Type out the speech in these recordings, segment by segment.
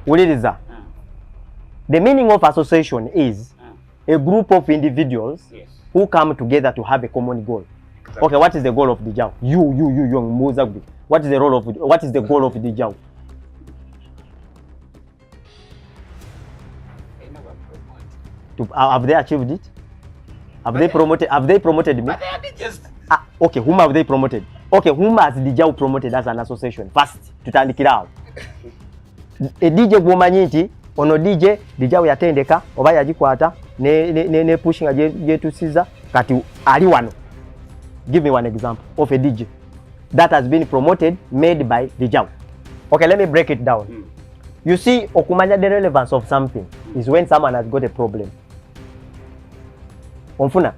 Uliriza. The meaning of association is a group of individuals who come together to have a common goal. Exactly. Okay, what is the goal of DEEJAYING? You, what is the goal of DEEJAYING? Have they achieved it? Have they promoted me? Okay, whom have they promoted? Okay, whom has DEEJAYING promoted as an association? First, tutandikira awo. A DJ gwomanyi nti ono DEEJAYING yatendeka oba yagikwata ne pushing yetusiza kati ali wano. Give me one example of a DJ that has been promoted, made by DEEJAYING. Okay, let me break it down. You see, okumanya the relevance of something is when someone has got a problem. Onfuna.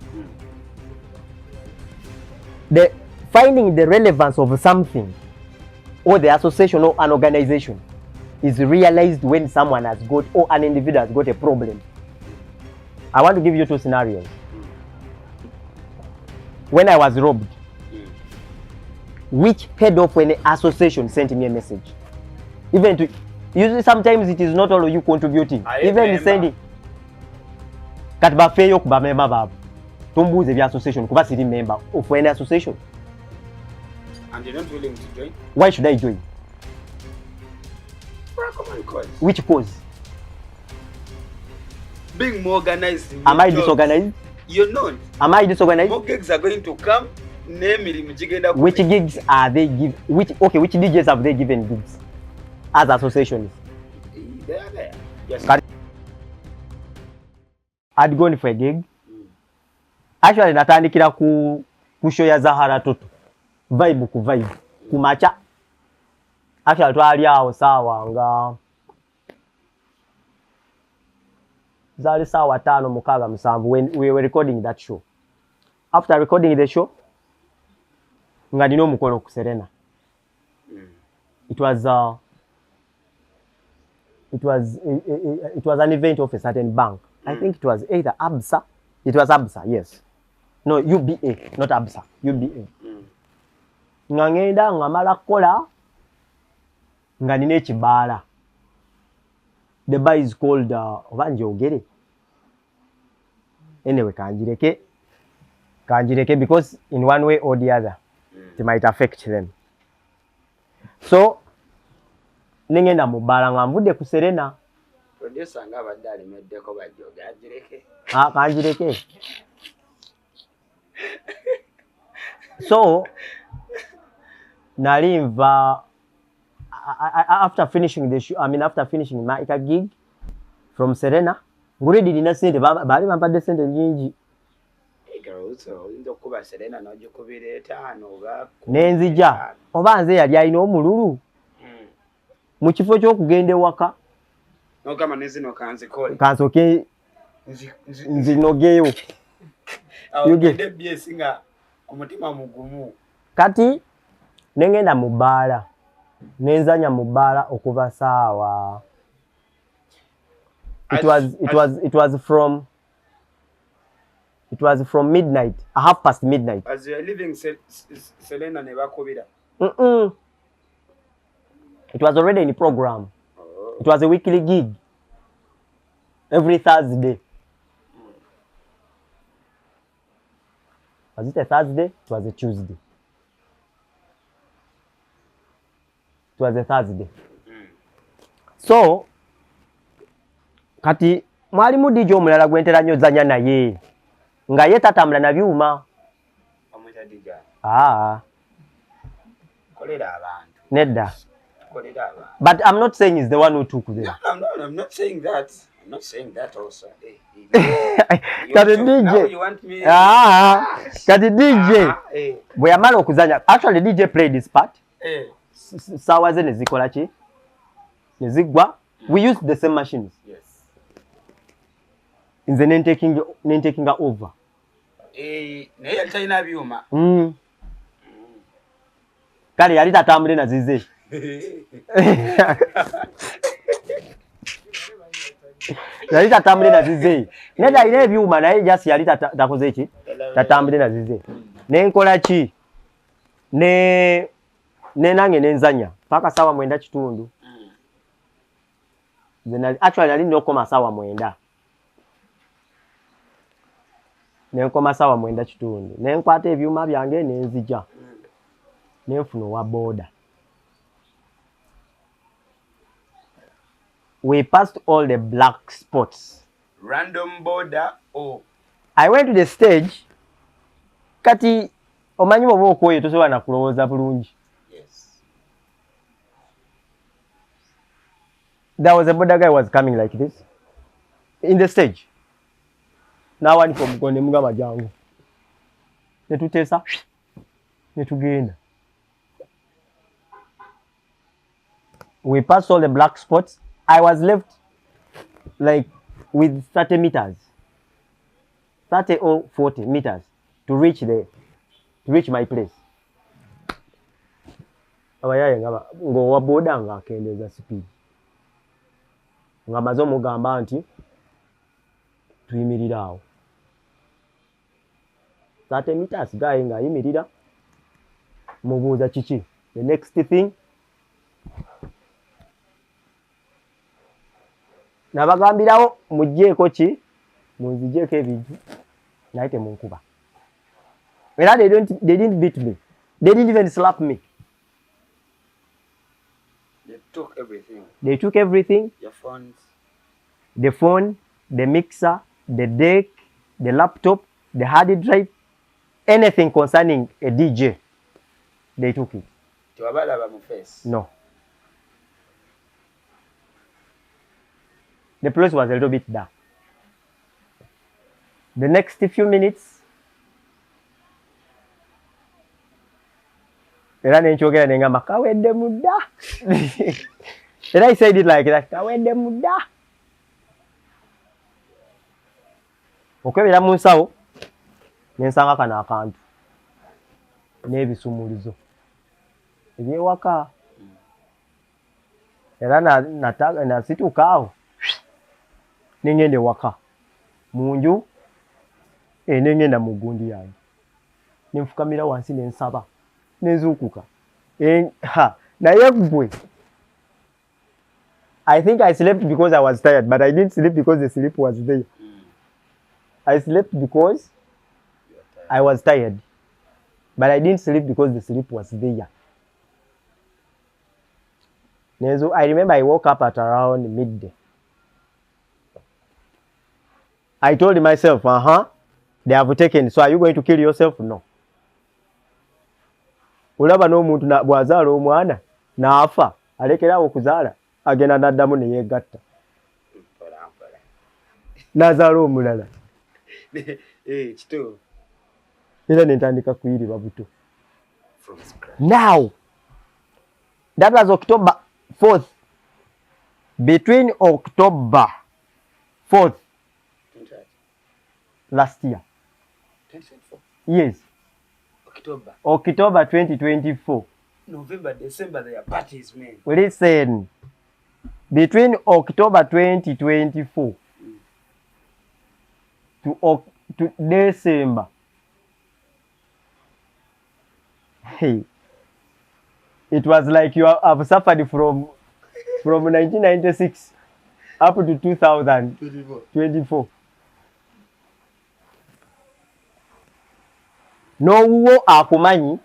The finding the relevance of something or the association or an organization is realized when someone has got or an individual has got a problem. I want to give you two scenarios. When I was robbed, which head of an association sent me a message? Even to usually sometimes it is not all of you contributing. Even sending katbafeyo kuba member babu. Tumbuze the association kuba siri member of any association. And you're not willing to join? Why should I join? For a common cause. Which cause? Being more organized. Am I disorganized? You're not. Am I disorganized? More gigs are going to come. Which gigs are they give? Which DJs have they given gigs as associations? They are there. Yes. I'd gone for a gig. Actually, natandikira ku show ya Zahara Toto. Vibe ku vibe. Kumacha. Actually, twali awo sawa nga zali sawa 5:6 when we were recording that show. After recording the show, nga ndino mukolo ku Serena. It was an event of a certain bank. I think it was either ABSA. It was ABSA, yes. No, UBA, not ABSA. UBA. Nga ngenda ngamala kola nga nine ekibala. The bar is called Obanje Ogere. Anyway, kanjireke because in one way or the other it might affect them. So ningenda mubala ngamvude ku Serena. Producer nga badali meddeko bajoga ajireke. Kanjireke. So nalimva after finishing the show, after finishing my gig from Serena, nguredi dina sente bali bampadde sente nyingi. Kuba Serena n'ogikubira 5 oba nenzija oba nze yali alina omululu mu kifo ky'okugenda ewaka n'ogamba nezino kanzikole kansoke nzinogeyo yogende byesinga omutima mugumu kati nengenda mu bbaala nenzanya mu bbaala okuva saawa it was from midnight, 1/2 midnight. As you are leaving Selena ne bakubira. It was already in the program. It was a weekly gig. Every Thursday. Was it a Thursday? It was a Tuesday. It was a Thursday. So, kati mwalimu DJ omulala gwentera nnyo zanya naye. Nga ye tatambula na byuma. Omwita DJ. Kolera abantu. Nedda. Kolera abantu. But I'm not saying he's the one who took them. No, I'm not saying that. I'm not saying that also. Kati DJ. You want me? Kati DJ. Bwe yamala okuzanya. Actually DJ played his part. Sawa ze nezikola ki? Nezigwa. We used the same machines. Yes. In the name taking over. Naye yali talina byuma. Kale yali tatambule na zize. Yali tatambule na zize. Neda ile byuma naye just yali takoze ki? Tatambule na zize. Nenkola ki? Ne nange nenzanya. Paka sawa mwenda kitundu. Actually nali ndokoma sawa mwenda. Nenkoma sawa mwenda kitundu. Nenkwata ebyuma byange nenzija. Nenfuna wa boda. We passed all the black spots. Random border or I went to the stage. Kati omanyi oba okwoyo tosobola na kulowooza bulungi. yes. There was a border guy was coming like this in the stage. Now one from Gone Mugama Jango. Netutesa. Netugenda. We passed all the black spots. I was left like with 30 meters. 30 or 40 meters to reach my place. Abayaye ngo waboda nga akendeza speed. Nga mazo mugamba nti tuyimirira awo. 30 meters guy nga yimirira. Mubuuza kiki. The next thing nabagambirawo mujjeeko ki munzijeeko ebintu naye temunkuba. Era they didn't beat me. They didn't even slap me. They took everything. They took everything. Your phones. The phone, the mixer, the deck, the laptop, the hard drive, anything concerning a DJ. They took it. Tiwabalaba mu face. No. The place was a little bit dark. The next few minutes, era nenkyogera nengamba kawedde mudda. And I said it like that, kawedde mudda. Okwebera mu nsawo nensanga kano akantu n'ebisumulizo ebyewaka. Era nasituuka awo nengenda ewaka munju nengenda mu gundi yange nenfukamira wansi nensaba nenzuukuka naye gwe I think I slept because I was tired, but I didn't sleep because the sleep was there. I slept because I was tired, but I didn't sleep because the sleep was there. So I remember I woke up at around midday. I told myself, they have taken, so are you going to kill yourself? No. Olaba n'omuntu bw'azaala omwana n'afa alekerawo okuzaala agenda n'addamu ne yeegatta n'azaala omulala. Kituufu. Era ne ntandika kuyiriba buto. Now, that was October 4th. Between October 4th last year. 2024. Yes. October 2024. November, December, there are parties, man. Listen. Between October 2024 to December. Hey. It was like you have suffered from 1996 up to 2024. N'owuwo akumanyi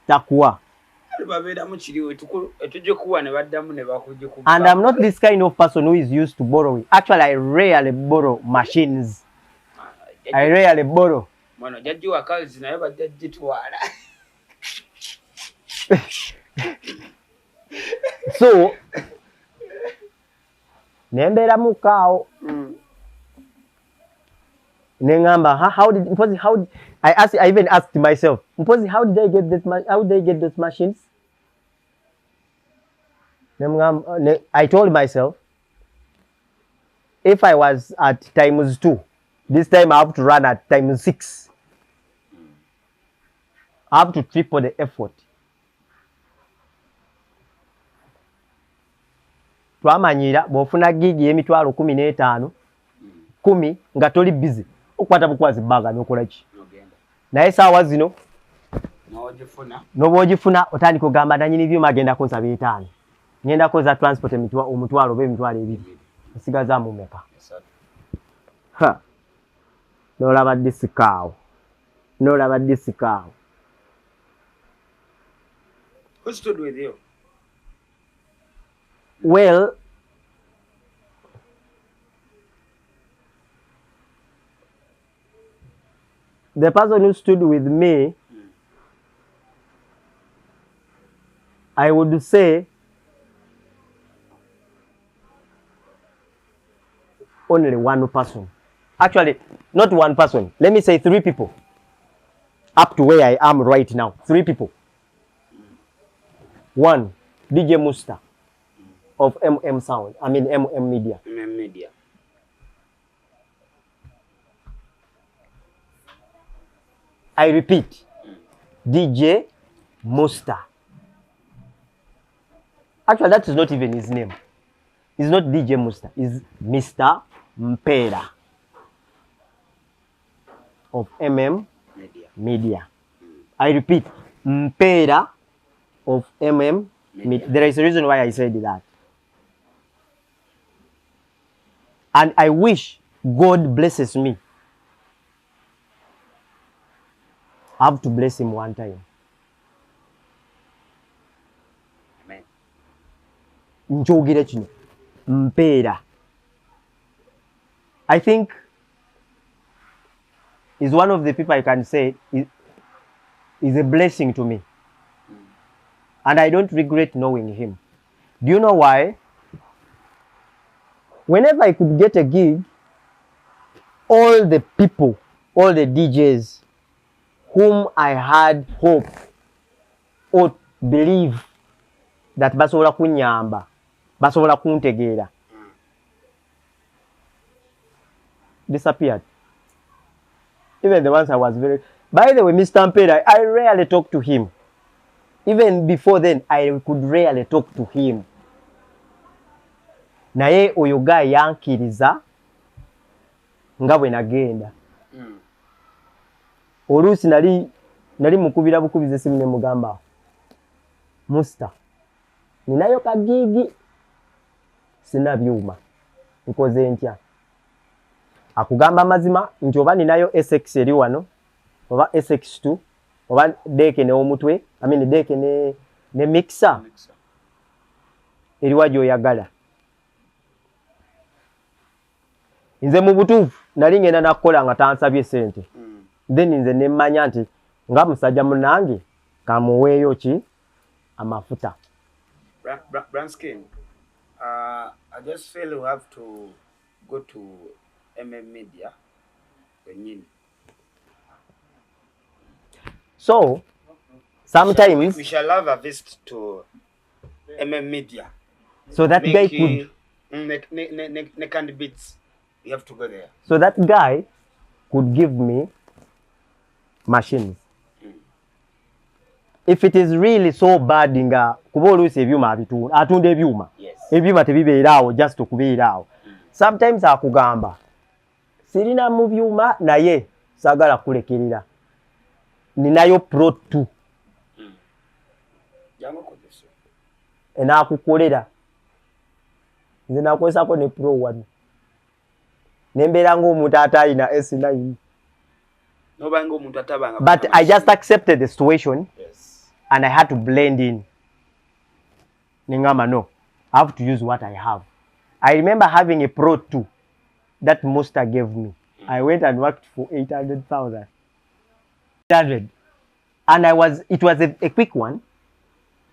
takuwa. And I'm not this kind of person who is used to borrowing. Actually, I rarely borrow machines. I rarely borrow. Mwana jajji wa kalzi naye bajjajji twala. So, nembera mukao. Nengamba, I even asked myself, how did I get that? How did I get those machines? I told myself, if I was at times 2, this time I have to run at times 6. I have to triple the effort. Twamanyira bw'ofuna gigi y'emitwalo 15 10 nga toli busy okwata bukwazi baga n'okola ki naye saawa zino n'obwogifuna otandika ogamba nanyini byuma agenda kunsaba 5 ngenda koza transport omutwalo oba emitwalo ebiri nsigaza mu meka ha n'olaba disikaawo n'olaba disikaawo. Who stood with you? Well, the person who stood with me, I would say only one person. Actually, not one person. Let me say 3 people. Up to where I am right now. 3 people. 1, DJ Musta of MM Sound. I mean MM Media. MM Media. I repeat, DJ Musta. Actually, that is not even his name. It's not DJ Musta. It's Mr. Mpera of MM Media. I repeat, Mpera of MM Media. There is a reason why I said that. And I wish God blesses me. I have to bless him one time. Amen. Njogire kino. Mpera. I think is one of the people I can say is a blessing to me. And I don't regret knowing him. Do you know why? Whenever I could get a gig, all the people, all the DJs whom I had hope or believe that basobola kunyamba, basobola kuntegeera, disappeared. Even the ones I was very... By the way, Mr. Mpera, I rarely talk to him. Even before then, I could rarely talk to him. Naye oyo guy yankiriza nga bwe nagenda. Oluusi nali mukubira bukubize simu ne mugamba, Musta, ninayo kagigi, sina byuma, nkoze ntya? Akugamba mazima nti oba ninayo SX eri wano, oba SX2, oba deke ne omutwe, deke ne mixer, eri wa gy'oyagala. Nze mu butuufu nali ngenda nakukola nga tansabye sente. Then nze ne mmanya nti nga musajja munange kamuweeyo ki amafuta. Branskin, I just feel you have to go to MM Media. So, sometimes... We shall have a visit to MM Media. So that guy could... Neck and beats. You have to go there. So that guy could give me machines. If it is really so bad nga kuba oluusi ebyuma atunda ebyuma. Ebyuma tebibeeraawo just okubeeraawo. Sometimes akugamba sirina mu byuma naye saagala kulekerera. Ninayo Pro 2. Enaakukolera. Nze naakozesako ne Pro 1. Nembeera ng'omuntu atayina S9. But I just accepted the situation. Yes. And I had to blend in. Ningama, no. I have to use what I have. I remember having a Pro 2 that Musta gave me. I went and worked for 800,000. 800. And it was a quick one.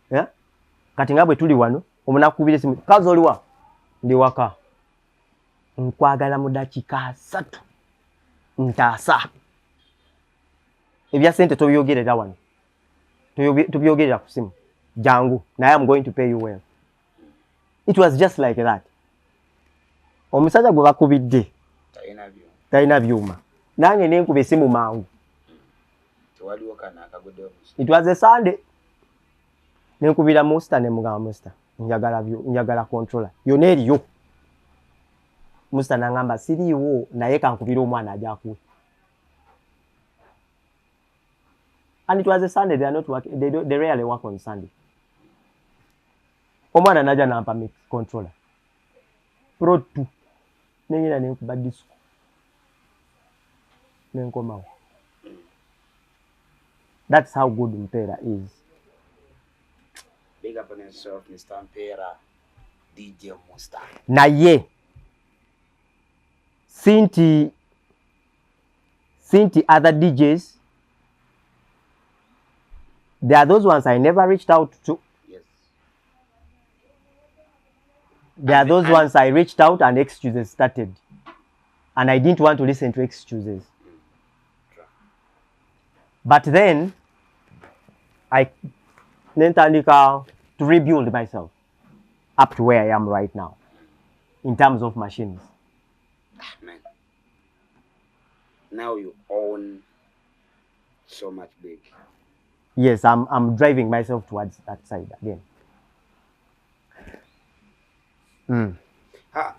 Yeah? Kati nga bwe tuli wano, omunakubira simu. Kazi oliwa? Ndi waka. Nkwagala mu dakiika 3. Ntaasa. Ebya sente tobyogerera wano. Tubyogerera ku simu. Jangu. Naye I'm going to pay you well. It was just like that. Omusajja gwe bakubidde. Talina byuma. Nange nenkuba esimu mangu. It was a Sunday. Nenkubira Musta ne mugamba Musta. Njagala controller. Yonna eriyo. Musta nangamba siriiwo naye kankubira omwana ajja akuwe. And it was a Sunday. They are not working. They rarely work on Sunday. Omwana naja nampa mix controller. Pro 2. Nengina nenkuba disco. Nenkomawo. That's how good Mpera is. Big up on yourself, Mr. Mpera, DJ Musta. Naye. Sinti other DJs, there are those ones I never reached out to. Yes. There are those ones I reached out and excuses started. And I didn't want to listen to excuses. But then, I nentandika to rebuild myself up to where I am right now in terms of machines. Man. Now you own so much big. Yes, I'm driving myself towards that side again. I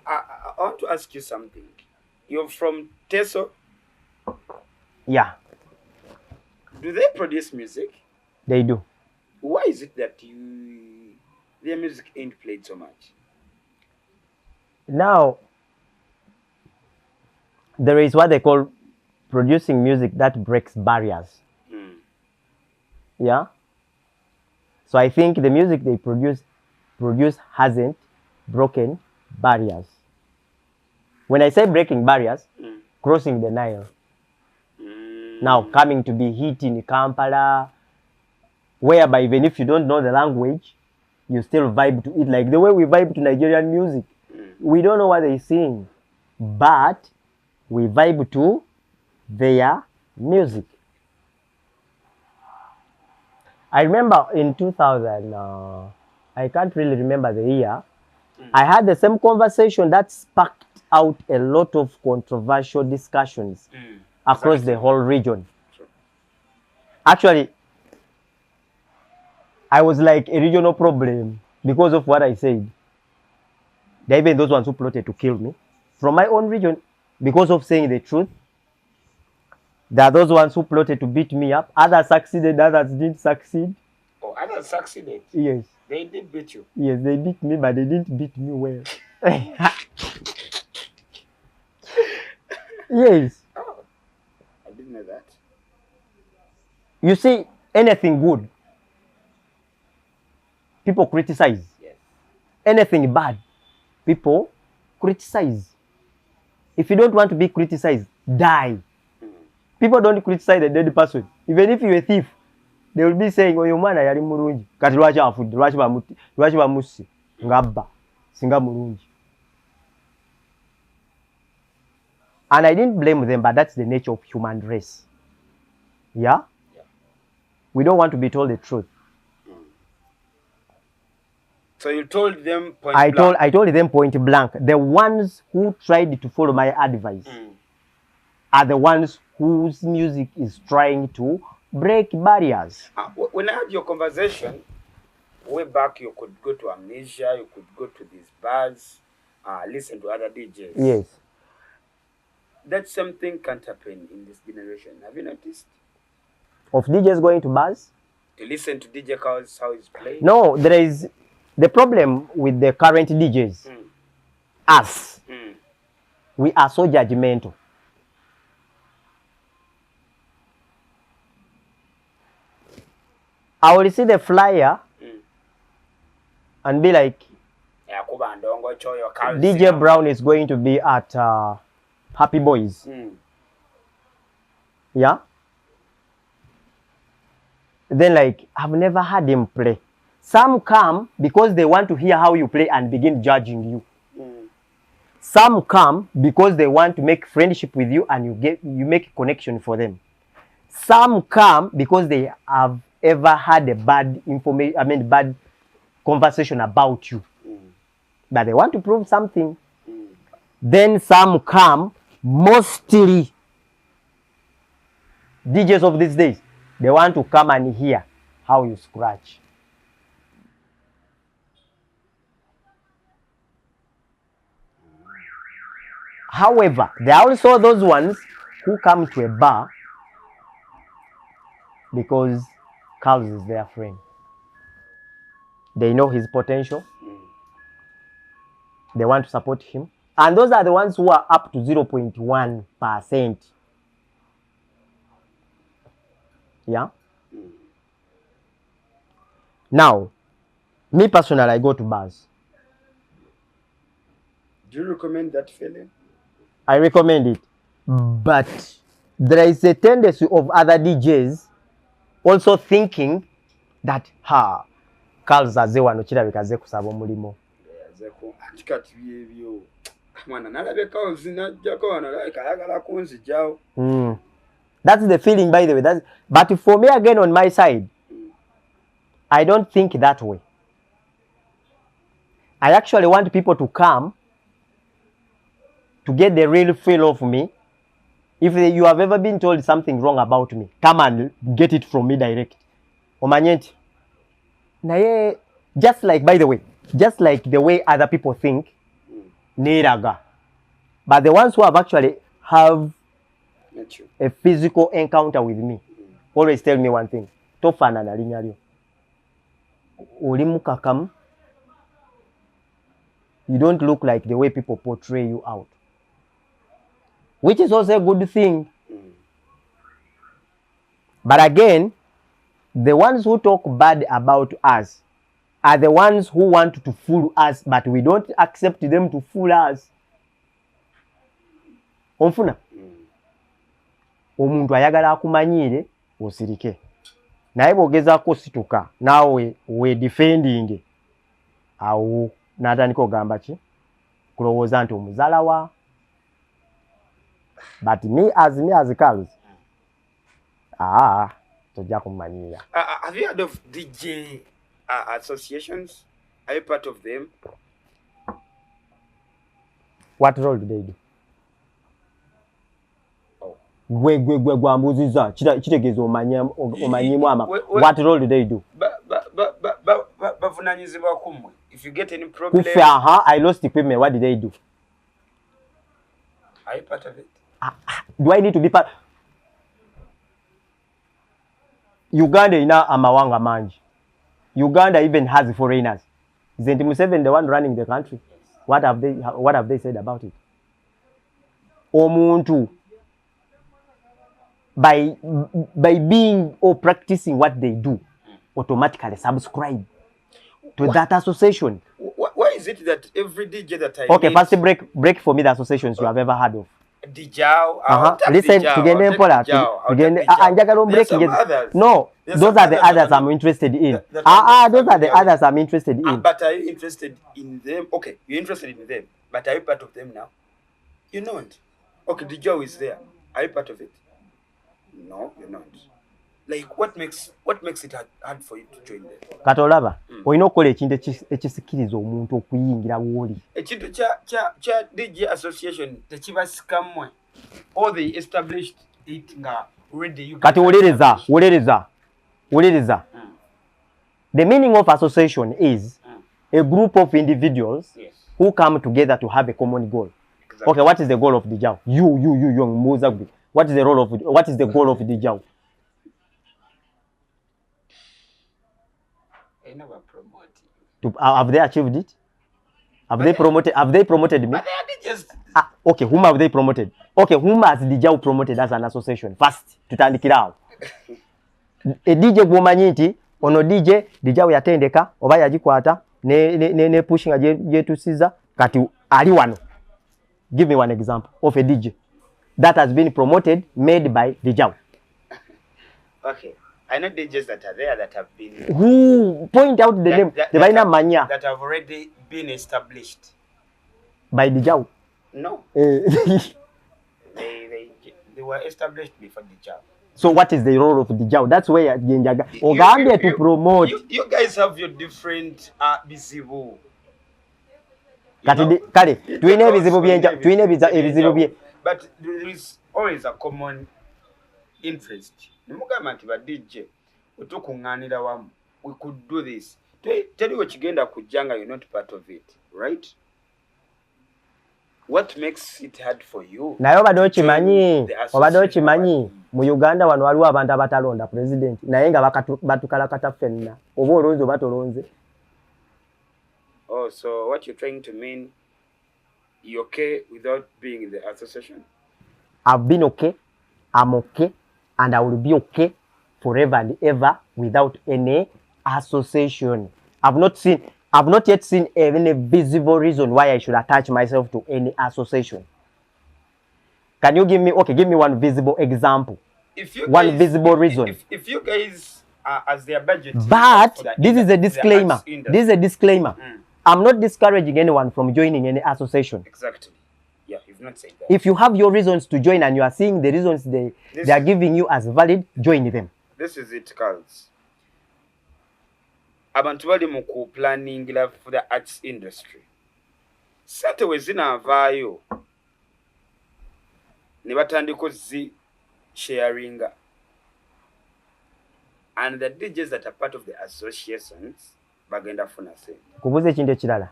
want to ask you something. You're from Teso? Yeah, Do they produce music? they do. Why is it that their music ain't played so much? Now, there is what they call producing music that breaks barriers. Yeah. So I think the music they produce hasn't broken barriers. When I say breaking barriers, crossing the Nile. Now coming to be hit in Kampala, whereby even if you don't know the language, you still vibe to it. Like the way we vibe to Nigerian music. We don't know what they sing, but we vibe to their music. I remember in 2000, I can't really remember the year, I had the same conversation that sparked out a lot of controversial discussions across the whole region. Sure. Actually, I was like a regional problem because of what I said. There are even those ones who plotted to kill me from my own region because of saying the truth. There are those ones who plotted to beat me up. Others succeeded, others didn't succeed. Oh, others succeeded. Yes. They did beat you. Yes, they beat me, but they didn't beat me well. Yes. Oh, I didn't know that. You see, anything good, people criticize. Yes. Anything bad, people criticize. If you don't want to be criticized, die. People don't criticize a dead person. Even if you're a thief, they will be saying, oh, your man yali mulungi. Kati lwaki afudde, lwaki bamusse, ngabba, singa mulungi. And I didn't blame them, but that's the nature of human race. Yeah? We don't want to be told the truth. So you told them point blank. I told them point blank. The ones who tried to follow my advice are the ones whose music is trying to break barriers. When I had your conversation, way back, you could go to Amnesia, you could go to these bars, listen to other DJs. Yes. That something can't happen in this generation. Have you noticed? Of DJs going to bars? To listen to DJ Kalz, how he's playing? No, there is the problem with the current DJs. Us. We are so judgmental. I will see the flyer and be like, DJ Brown is going to be at Happy Boys. Yeah? Then like, I've never had him play. Some come because they want to hear how you play and begin judging you. Some come because they want to make friendship with you and you make a connection for them. Some come because they have ever had a bad bad conversation about you. But they want to prove something. Then some come, mostly DJs of these days, they want to come and hear how you scratch. However, there are also those ones who come to a bar because Kalz is their friend. They know his potential. they want to support him. And those are the ones who are up to 0.1%. Yeah. Now, me personally, I go to bars. Do you recommend that feeling? I recommend it. But there is a tendency of other DJs also thinking that, Kalz aze wano kirabika aze kusaba omulimo. Kati byebyo. Mwana nalabe Kalz najjako wano like ayagala kunzijawo. That's the feeling, by the way. But for me, again, on my side, I don't think that way. I actually want people to come to get the real feel of me. If you have ever been told something wrong about me, come and get it from me direct. Omanyenti. Naye, just like, by the way, just like the way other people think, neraga. But the ones who have actually have a physical encounter with me always tell me one thing. Tofana na linnya lyo. Oli mukakamu. You don't look like the way people portray you out. Which is also a good thing. But again, the ones who talk bad about us are the ones who want to fool us, but we don't accept them to fool us. Onfuna? Omuntu ayagala akumanyire osirike. Naye bw'ogezaako situka naawe we defending awo n'atandika ogamba ki? Kulowooza nti omuzaala wa. But me as Kalz, tojja kumanyira. Have you heard of DJ associations? Are you part of them? What role do they do? Gwe gwambuziza kitegeeza omanyimu ama. What role do they do? Bavunanyizibwa kumwe. If you get any problem. Kufe, I lost equipment. What did they do? Are you part of it? Do I need to be part? Uganda ina amawanga manji. Uganda even has foreigners. Isn't Museveni the one running the country? What have they said about it? Omuntu, by being or practicing what they do, automatically subscribe to that association. Why is it that every DJ that I meet... first break for me the associations you have ever heard of. Listen, tugende mpola. No, those are the others I'm interested in. Those are the others I'm interested in. But are you interested in them? Okay, you're interested in them, but are you part of them now? You're not. Okay, the Joe is there. Are you part of it? No, you're not. Like, what makes it hard for you to join them? Katolaba, olina okukola ekintu ekisikiriza omuntu okuyingira woli. Ekintu kya DJ association tekibasikamwe. Or they established it nga already you. Kati woleleza. The meaning of association is a group of individuals who come together to have a common goal. Exactly. Okay, what is the goal of DJAO? You, Mozagbi. What is the goal of DJAO? I never promote you. Have they achieved it? Have they promoted me? But they just... Okay, whom have they promoted? Okay, whom has DJAO promoted as an association? First, tutandikirawo. A DJ gwomanyi nti ono DJAO yatendeka oba yagikwata ne pushing yetusiza kati ali wano. Give me one example of a DJ that has been promoted, made by DJAO. Okay. I know DJs that are there that have been... Who point out the name? That have already been established. By DJAO? No. They were established before DJAO. So what is the role of DJAO? That's where Ogambia to promote. You guys have your different bizibu. Kale, tuine ebizibu bye. But there is always a common interest. Nimugamba nti ba DJ otukunganira wamu. We could do this. Tell you what kigenda kujanga, you're not part of it, right? What makes it hard for you? Naye obadde okimanyi mu Uganda wano waliwo abantu abatalonda president naye nga batukalakata ffenna oba olonze oba tolonze. Oh, so what you're trying to mean You okay without being in the association? I've been okay, I'm okay, and I will be okay forever and ever without any association. I've not yet seen any visible reason why I should attach myself to any association. Can you give me one visible example? If you One guys, visible reason. If you guys are as their budget, But this is a disclaimer. This is a disclaimer. I'm not discouraging anyone from joining any association. Exactly. Yeah, you've not said that. If you have your reasons to join and you are seeing the reasons they are giving you as valid, join them. This is it, Kalz. Abantu bali mu ku planning for the arts industry. Sente we zinavaayo ne batandika sharing, and the DJs that are part of the associations bagenda funa sente. Kubuza ekintu ekirala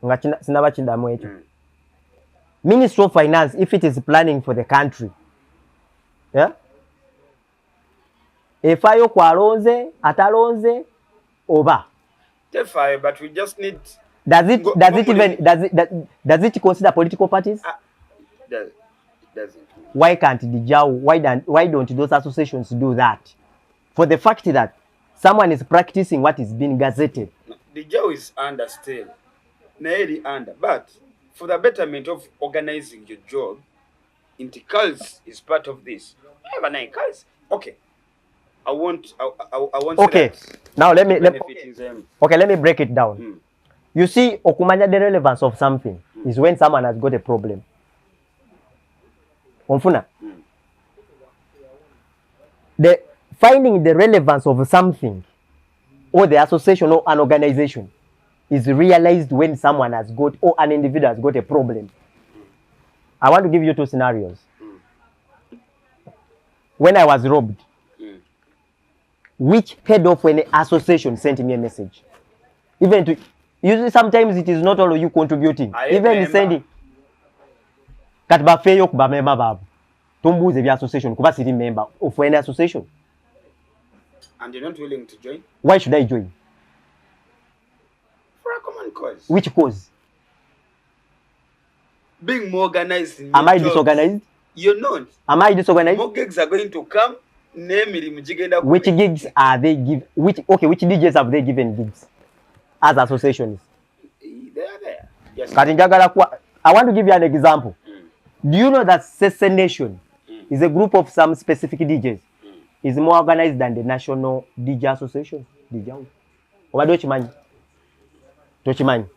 nga sinaba kindamu ekyo. Ministry of Finance, if it is planning for the country, yeah, efaayo kwalonze atalonze oba Tefaayo, but we just need. Does it consider political parties? It doesn't. Why can't why don't those associations do that? For the fact that someone is practicing what is being gazetted. The jaw is under still. Nearly under. But for the betterment of organizing your job, Kalz is part of this. Kalz. Okay. I want okay. Now let me break it down. You see, okumanya the relevance of something is when someone has got a problem. Onfuna. The finding the relevance of something or the association or an organization is realized when someone has got or an individual has got a problem. I want to give you two scenarios. When I was robbed, which head of any association sent me a message? Even to usually sometimes it is not all of you contributing. Even sending katba feyo kuba member babu. Tumbuze bya association kuba siri member of any association. And you're not willing to join? Why should I join? For a common cause. Which cause? Being more organized. Am I disorganized? You're not. Am I disorganized? More gigs are going to come. Which gigs are they give? Which DJs have they given gigs as associations? They are there. Yes. I want to give you an example. Do you know that Sese Nation is a group of some specific DJs? Is more organized than the National DJ Association? Dochimanyi.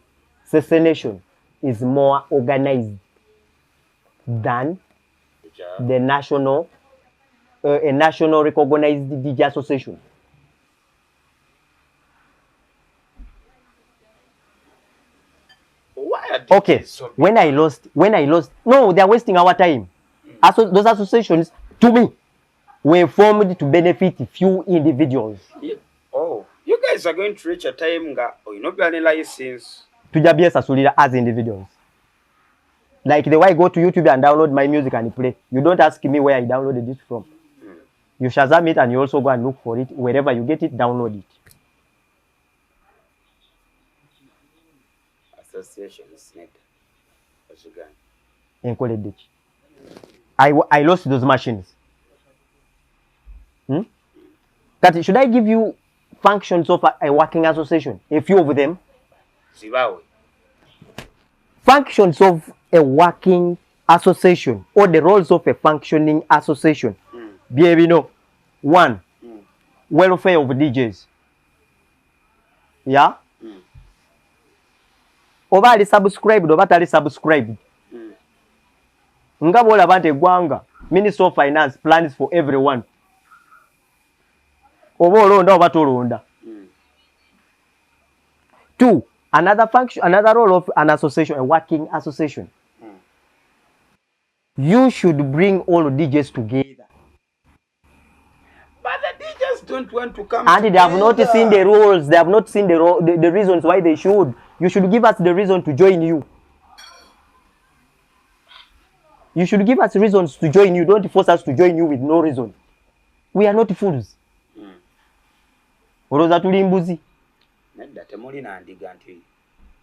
Sese Nation is more organized than the national a national recognized DJ association. Why are DJs okay, so big? when I lost, no, they are wasting our time. Those associations, to me, were formed to benefit few individuals. Yeah. Oh, you guys are going to reach a time you know, planning license. Tujabiye sasulira as individuals. Like the way I go to YouTube and download my music and play. You don't ask me where I downloaded it from. You Shazam it and you also go and look for it. Wherever you get it, download it. Associations, I lost those machines. That should I give you functions of a working association? A few of them. Functions of a working association or the roles of a functioning association. Baby, no. One, welfare of DJs. Yeah? Oba ali subscribed, oba tali subscribed. Ngabo labante gwanga. Minister of Finance plans for everyone. Oba olonda oba tolonda. Two, another role of an association, a working association. You should bring all DJs together. But the DJs don't want to come and together. They have not seen the rules. They have not seen the reasons why they should. You should give us the reason to join you. You should give us reasons to join you. Don't force us to join you with no reason. We are not fools. Oloza tuli mbuzi. Nedda temuli nandiga nti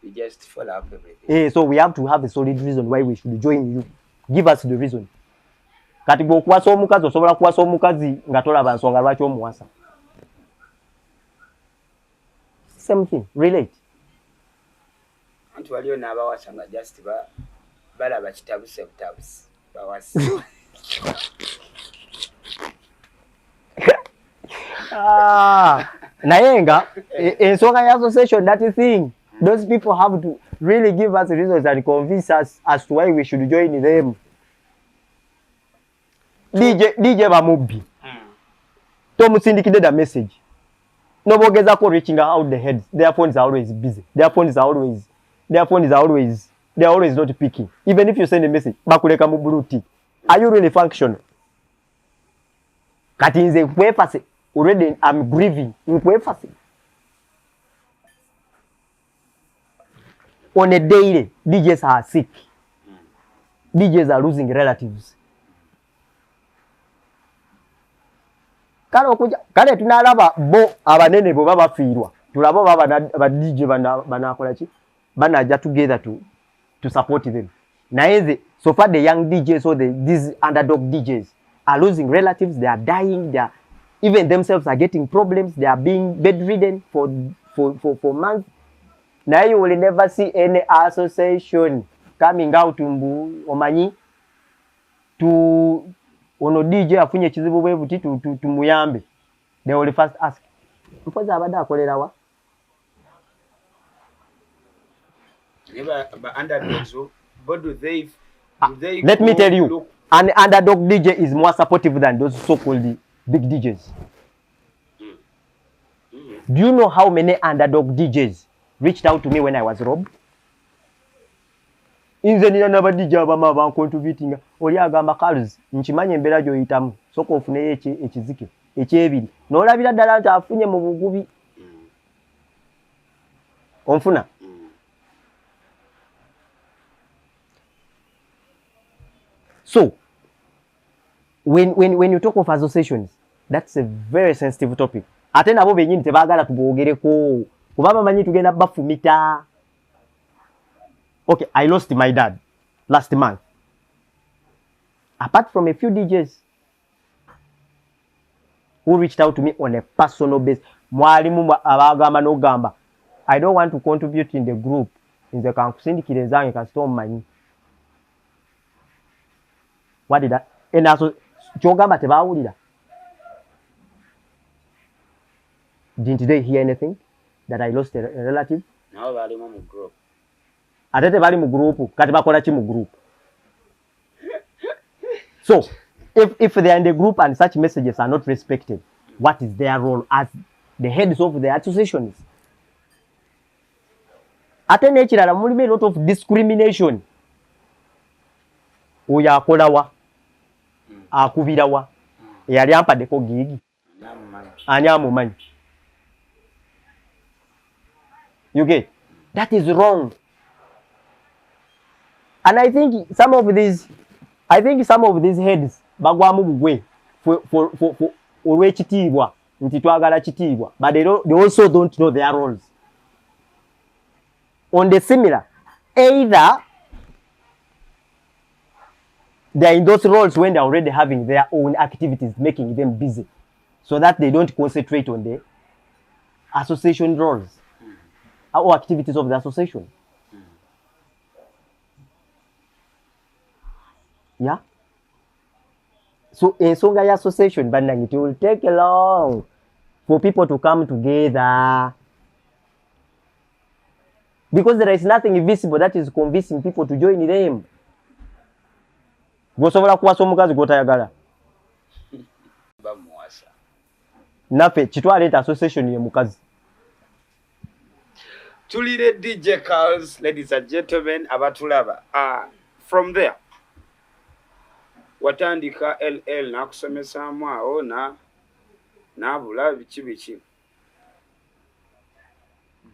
You just follow up everything. So we have to have a solid reason why we should join you. Give us the reason. Kati bw'okuwasa omukazi osobola kuwasa omukazi nga tolaba nsonga lwaki omuwasa. Same thing, relate. Anti waliyo n'abawasa nga just balaba kitabuse butabuse bawasa. Naye nga ensonga ya association, that thing, those people have to really give us reasons and convince us as to why we should join them. DJ bamubbi. Tomusindikide the message. Nobogezako reaching out the heads. Their phones are always busy. They are always not picking. Even if you send a message, bakuleka mu buluti. Are you really functional? Kati nze nkwefase. Already I'm grieving. Nkwefase. On a daily, DJs are sick. DJs are losing relatives. Kale tunalaba bo abanene bo babafiirwa. Tulaba baba DJ banakola ki? Banaja together to support them. Naeze, so far the young DJs or these underdog DJs are losing relatives, they are dying, even themselves are getting problems, they are being bedridden for months. Now you will never see any association coming out mbu omanyi to ono DJ afunye kizibu bwe buti tumuyambe. They will first ask, mpoza abada akolera wa? But underdogs, but do they let me tell you, an underdog DJ is more supportive than those so-called big DJs. Do you know how many underdog DJs reached out to me when I was robbed? Inze nina naba DJ abama bancontributing oli agamba Kalz nchimanye embeera gy'oyitamu soka ofuneyo ekizike ekyebiri n'olabira ddala nti afunye mu bugubi onfuna. So when you talk of associations, that's a very sensitive topic. Ate nabo benyini tebaagala tuboogereko kuba bamanyi tugenda bafumita. Okay, I lost my dad last month. Apart from a few DJs who reached out to me on a personal basis, mwalimu abagamba n'ogamba, I don't want to contribute in the group. Nze kankusindikire zange kasita omumanyi. What did that? And also, kyogamba tebaawulira. Didn't they hear anything? That I lost a relative? Now bali mu group. Ate tebali mu group, kati bakola ki mu group? So, if they are in the group and such messages are not respected, what is their role as the heads of the associations? Ate n'ekirala mulimu a lot of discrimination. Oyo akolawa, akubirawa, eyali ampadeko gigi, ani amumanyi. You get? That is wrong. And I think some of these heads bagwamu bugwe for olw'ekitiibwa nti twagala kitiibwa, but they also don't know their roles. On the similar, either they are in those roles when they are already having their own activities making them busy, so that they don't concentrate on the association roles or activities of the association. Yeah. So ensonga ya association, but it will take long for people to come together, because there is nothing visible that is convincing people to join them. Gosobola kuwasa omukazi gw'otayagala. Bamuwasa. Naffe kitwaleeta association ye mukazi. Tulire DJ Kalz, ladies and gentlemen, abatulaba. From there, watandika LL nakusomesaamu awo nabula biki.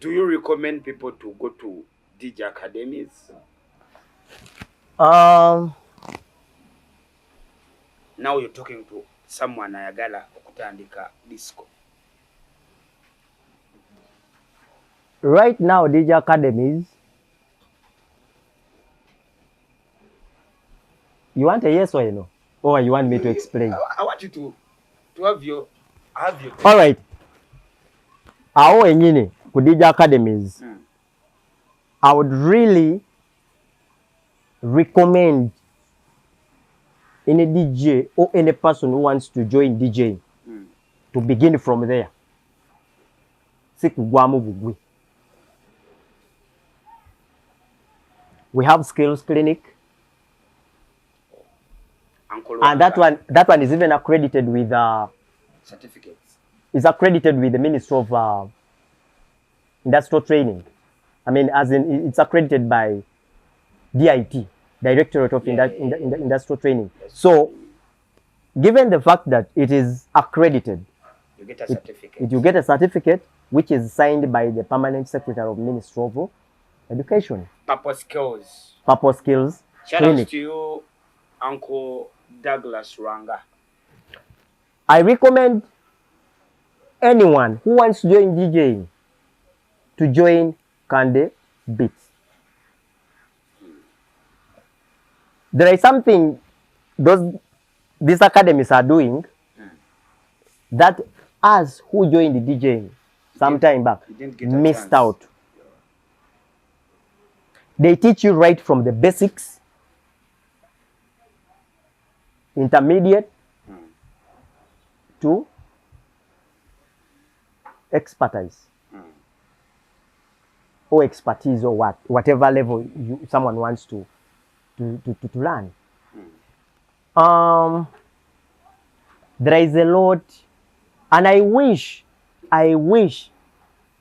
Do you recommend people to go to DJ academies? Now you're talking to someone ayagala okutandika disco. Right now, DJ academies You want a yes or a no? Or you want me to explain? I want you to have your All right. Awo enyini ku DJ Academies. I would really recommend any DJ or any person who wants to join DJing to begin from there. Sikugwamu bugwi. We have skills clinic. And that one is even accredited with certificates. Is accredited with the Ministry of Industrial Training. I mean, as in, it's accredited by DIT, Directorate of Industrial Training. Yes. So, given the fact that it is accredited, you get a certificate. You get a certificate which is signed by the Permanent Secretary of Ministry of Education. Purpose Skills. Purpose Skills. Shout out to you, Uncle Douglas Ranga. I recommend anyone who wants to join DJing to join Kande Beats. There is something these academies are doing that us who joined the DJing some time back missed out. They teach you right from the basics, intermediate to expertise or expertise or whatever level someone wants to learn. There is a lot, and I wish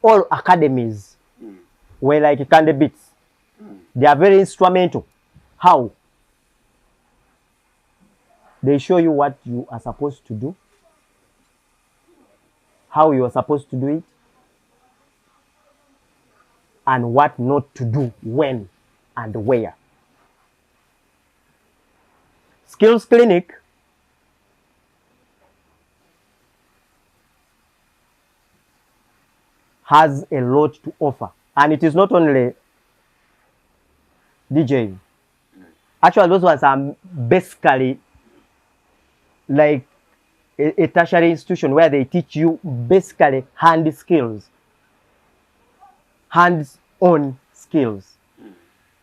all academies were like Kande Beats. They are very instrumental. How? They show you what you are supposed to do, how you are supposed to do it, and what not to do, when and where. Skills Clinic has a lot to offer, and it is not only DJing. Actually, those ones are basically like a tertiary institution where they teach you basically hand skills, hands-on skills.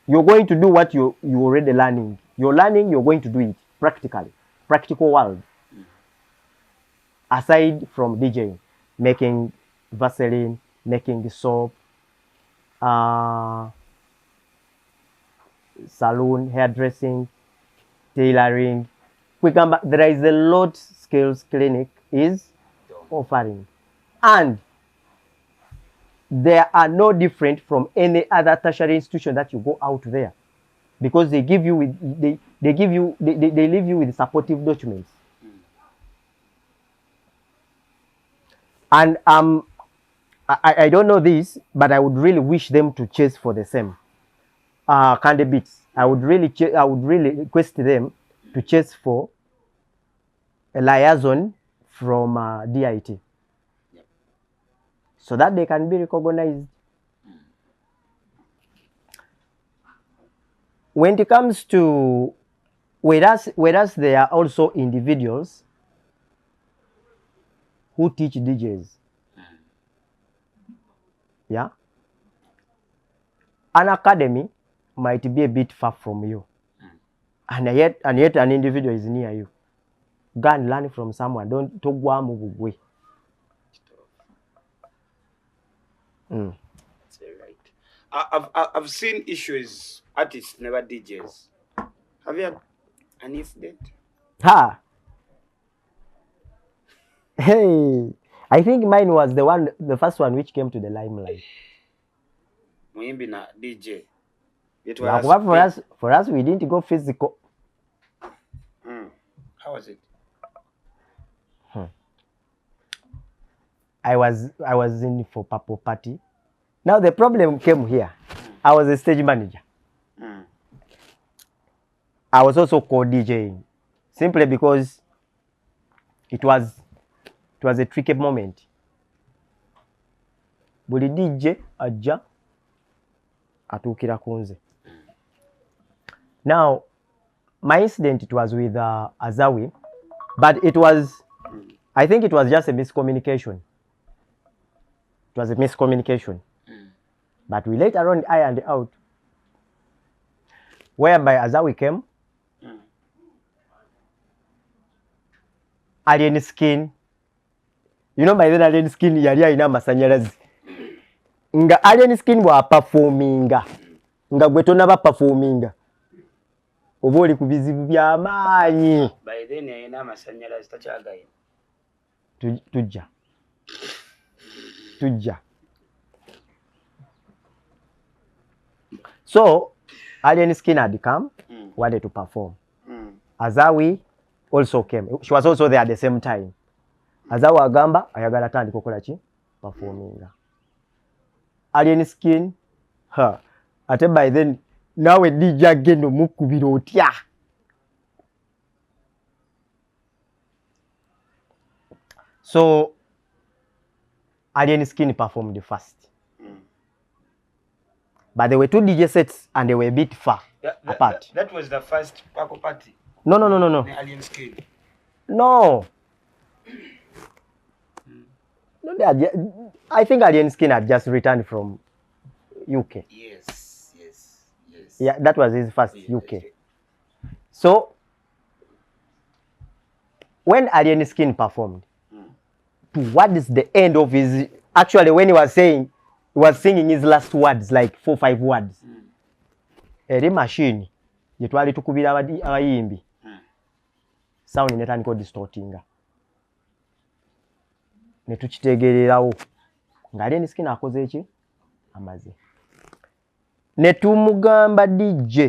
You're going to do what you're already learning. You're learning, you're going to do it practically, practical world. Aside from DJing, making Vaseline, making the soap, salon, hairdressing, tailoring. There is a lot Skills Clinic is offering. And they are no different from any other tertiary institution that you go out there, because they give you with they leave you with supportive documents. And I don't know this, but I would really wish them to chase for the same. Kande Beats, I would really request them to chase for a liaison from DIT, so that they can be recognized. When it comes to, whereas there are also individuals who teach DJs, yeah, an academy might be a bit far from you, and yet an individual is near you. Go and learn from someone. Don't go move away. That's right. I've seen issues artists never DJs. Have you had an incident? Ha! Hey, I think mine was the first one which came to the limelight. Muimbi na DJ. Yeah, for us, we didn't go physical. How was it? I was in for Purple Party. Now the problem came here. I was a stage manager. I was also called DJing, simply because it was a tricky moment. Buli DJ ajja atukira kunze. Now my incident, it was with Azawi, but it was, I think it was just a miscommunication. It was a miscommunication. But we later on ironed out, whereby Azawi came, Alien Skin, you know, by then Alien Skin yali ina masanyalazi. Nga Alien Skin wa performinga, nga gwe tonaba performinga, oba oli ku bizibu by'amaanyi. By then ina masanyalazi takyagayo. Tujja. So Alien Skin had come, wanted to perform. Azawi also came. She was also there at the same time. Azawi agamba ayagala tandika okukola ki performinga. Alien Skin, her. Ate by then, nawe DJ agenda omukubira otya. So Alien Skin performed first. But there were two DJ sets and they were a bit far apart. That was the first Paco party. No. The Alien Skin. No. I think Alien Skin had just returned from UK. Yes. Yeah, that was his first UK. So when Alien Skin performed, towards the end of his, actually when he was singing his last words, like 4 or 5 words. Eri machine yetwali tukubira abayimbi. Sound netandika distortinga. Ne tukitegererawo. Nga Alien Skin akoze eki? Amaze. Ne tumugamba DJ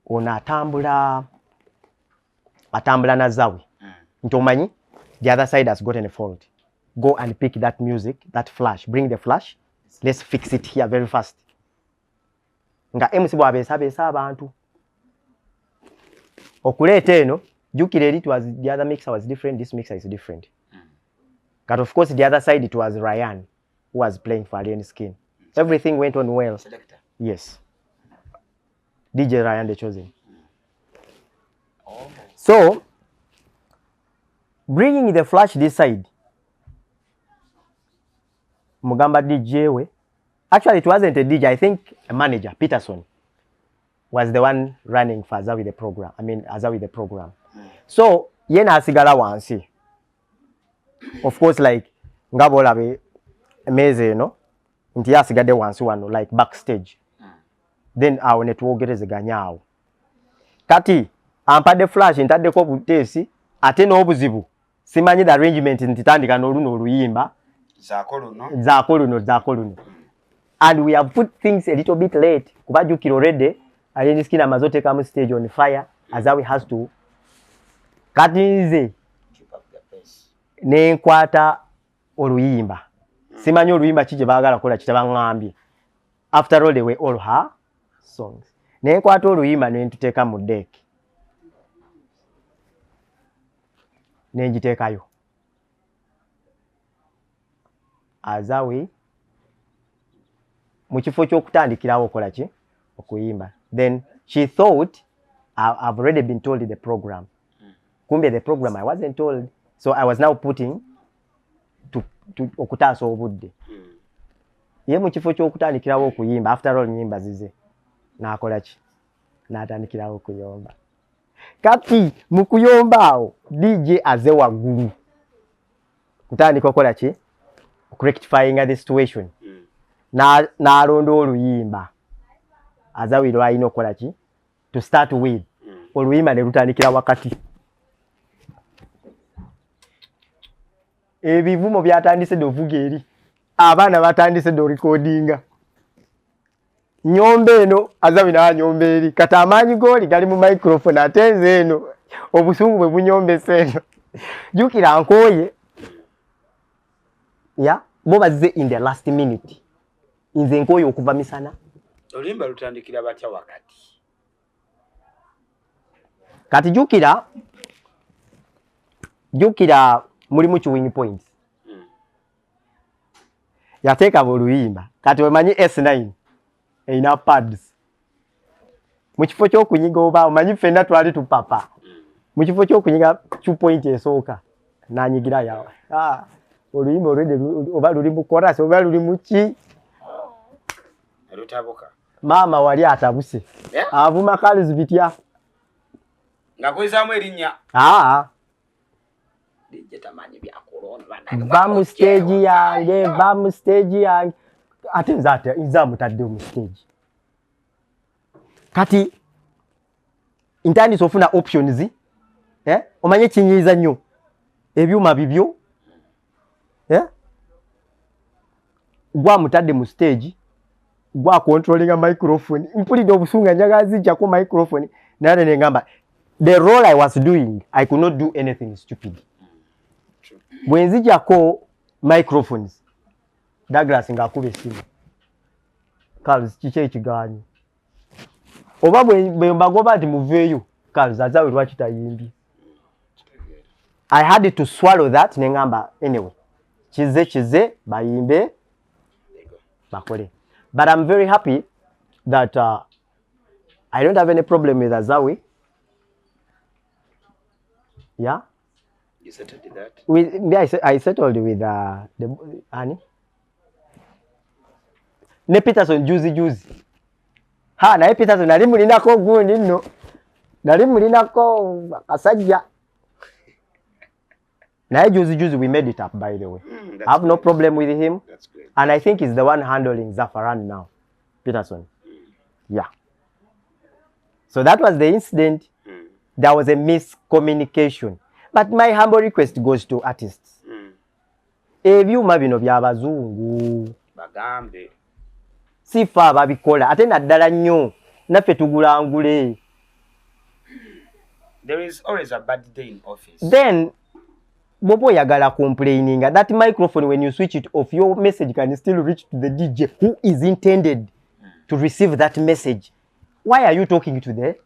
ono atambula na Zawi. Ntomanyi, the other side has gotten a fault. Go and pick that music, that flash. Bring the flash. Let's fix it here very fast. Nga MC bwabesa abantu. Okuleta eno, jukire it was the other mixer was different, this mixer is different. But of course the other side it was Ryan who was playing for Alien Skin. Everything went on well. Selector. Yes. DJ Ryan the Chosen. So bringing the flash this side, Mugamba DJ we. Actually, it wasn't a DJ. I think a manager, Peterson, was the one running for Azawi the program. Azawi the program. So, yena asigala wansi. Of course, like, ngabola be meze, no? Nti asigade wansi wano, like backstage. Then, awo netwogereze ganyawo. Kati, ampade flash, intade ko butesi, ate no obuzibu. Simanyi the arrangement ntitandika n'oluno oluyimba. Zakoluno. And we have put things a little bit late. Kubajukiro already. Alien Skin amazote kama stage on fire. Azawi has to cut in keep up the pace. Nenkwata oluyimba. Simanyi oluyimba kije bagala kola kitabangambye. After all, they were all her songs. Nenkwata oluyimba nentuteeka mu deck. Nenjiteekayo. Azawi mukifo ky'okutandikirawo okola ki okuyimba. Then she thought I've already been told the program. Kumbe the program I wasn't told, so I was now putting to okutaasa obudde. Ye mukifo ky'okutandikirawo okuyimba, after all nyimba zize n'akola ki n'atandikirawo okuyomba. Kati mukuyomba awo DJ aze waggulu kutandika okola ki rectifying the situation. Na rondo oluyimba. Azawi lwalina okola ki to start with. Oluyimba ne lutandikira wakati. Ebivumo byatandise dovuga eri. Abaana batandise do recordinga. Nyombe eno Azawi na nyombe eri. Kata amaanyi goli gali mu microphone atenze eno. Obusungu bwe bunyombe seno. Jukira nkoye. Yeah. Boba zize in the last minute. Inze nkoyo okuva misana. Oluyimba lutandikira batya wakati. Kati jukira mulimu kiwing points. Yateeka oluyimba. Kati wemanyi S9 ina pads. mu kifo ky'okunyiga oba omanyi ffenna twali tupapa mu kifo ky'okunyiga 2 point esooka n'anyigira yawe oluyimba olwedde oba luli mu korasi oba luli mu ki lutabuka maama wali atabuse avuma Kalz bitya nga kwezaamu erinnya DJ tamanyi bya corona va mu stage yange ate nza mutadde mu stage kati intandise ofuna options omanye kinyiiza nnyo ebyuma bibyo gwa mutadde mu stage gwa controlling a microphone mpulidde obusunga njagala zijjako microphone naye nengamba the role I was doing I could not do anything stupid bwe nzijjako microphones Douglas ng'akuba essimu Kalz kiki ekigaanyi oba bwe mbagoba nti muveeyo Kalz azaawe lwaki tayimbye I had to swallow that nengamba anyway kize bayimbe bakole but I'm very happy that I don't have any problem with Azawi. Yeah. You settled that? I settled with the Annie. Ne Peterson juzi. Naye Peterson nali mulinako gundi nno. Nali mulinako asajja. Naye juzi we made it up by the way. I have no problem with him. That's great. And I think he's the one handling Zafaran now. Peterson. Yeah. So that was the incident. There was a miscommunication. But my humble request goes to artists. Ebyuma bino by'abazungu. Bagambe. Sifa babikola. Ate naddala nnyo. Naffe tugulangule. There is always a bad day in office. Then, Bobo yagala complaining. That microphone, when you switch it off, your message can still reach to the DJ who is intended to receive that message. Why are you talking to the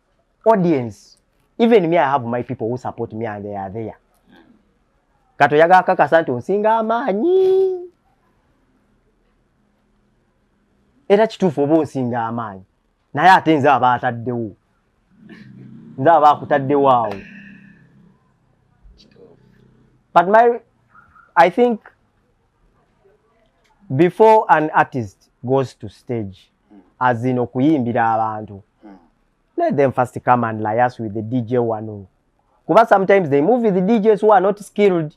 audience? Even me, I have my people who support me and they are there. Kato yaga kakasa nti onsinga amaanyi. Era kituufu oba onsinga amaanyi. Naye ate nze aba ataddewo. Nze aba akutaddewo awo. But I think before an artist goes to stage, as in okuyimbira abantu, let them first come and liaise with the DJ one. Because sometimes they move with the DJs who are not skilled.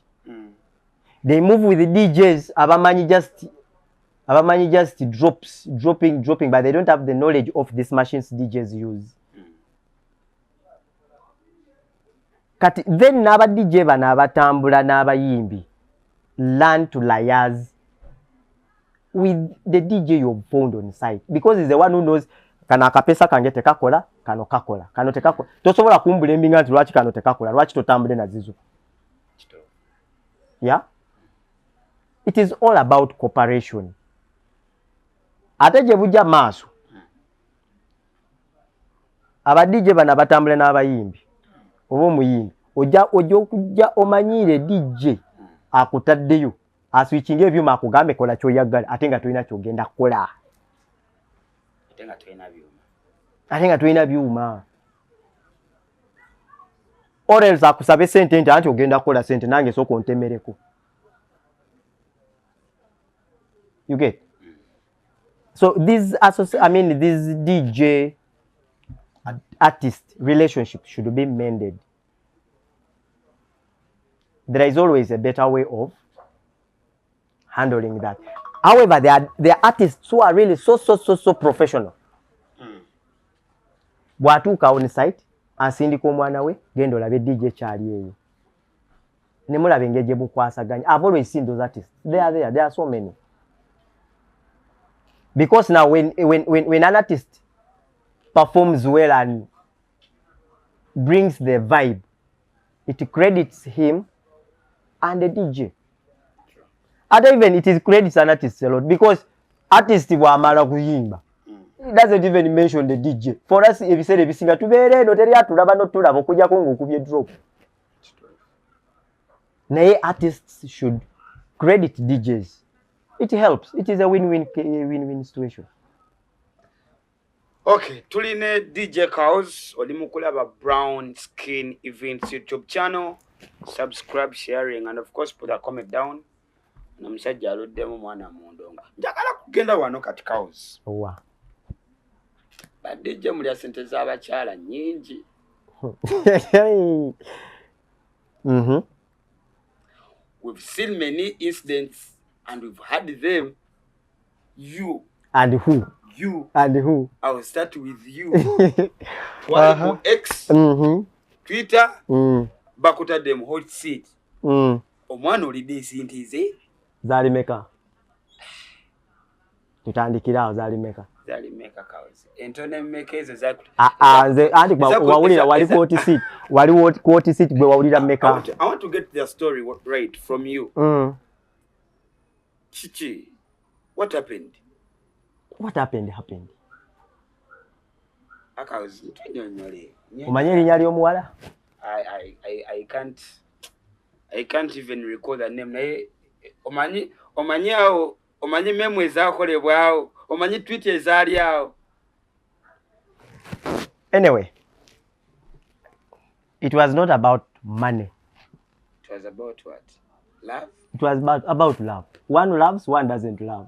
They move with the DJs, abamanyi just dropping, but they don't have the knowledge of these machines DJs use. Kati then n'aba DJ bano abatambula n'abayimbi learn to liaise with the DJ you've found on site because he's the one who knows kana akapesa kange tekakola kano kakola kano tekakola tosobola kumbulembinga nti lwaki kano tekakola lwaki totambule na zizo. Yeah, it is all about cooperation. Ate gye bujja maaso aba DJ bano abatambule n'abayimbi oba omuyimbi ojja omanyire DJ akutaddeyo aswitchinga ebyuma akugambe kola kyoyagala ate nga tolina kyogenda kukola ate nga tolina byuma or else akusabe sente nti anti ogenda kukola sente nange sooka ontemereko. You get? So this DJ artist relationship should be mended. There is always a better way of handling that. However, there are artists who are really so professional. Bwatuuka on site, asindika omwana we, genda olabe DJ kyali eyo. Ne mulabe engeri gye mukwasaganya. I've always seen those artists. They are there. There are so many. Because now when an artist performs well and brings the vibe, it credits him and the DJ. And even it is credits an artist a lot because artists wamala kuyimba. It doesn't even mention the DJ. For us, if you say the singer to be no teria tulaba no tulaba kujja ko ngokubye drop. Naye artists should credit DJs. It helps. It is a win-win situation. Okay, tuline DJ KALZ oli mukulaba Brown Skin Events YouTube channel. Subscribe, sharing, and of course put a comment down. Namusajja aluddemu mwana mundonga. Njagala kugenda wano kati KALZ. Owa. Ba DJ mulya sente z'abakyala nnyingi. We've seen many incidents and we've had them. You. And who? You. And who? I will start with you. Walipo X, Twitter, bakuta them hot seat. Omwana olidde sente ze. Zali meka. Tutandikira zali meka. Zali meka KALZ. Entone mekeze zakuta. Nze andi wawulira wali hot seat. Wali hot seat gwe wawulira meka. I want to get the story right from you. Chichi, what happened? What happened? KALZ ntunyonyole. Omanye erinnya ly'omuwala? I can't even recall the name. Naye omanyi awo, omanyi memu ezaakolebwa awo, omanyi tweet ezaali awo. Anyway, it was not about money. It was about what? Love? It was about love. One loves, one doesn't love.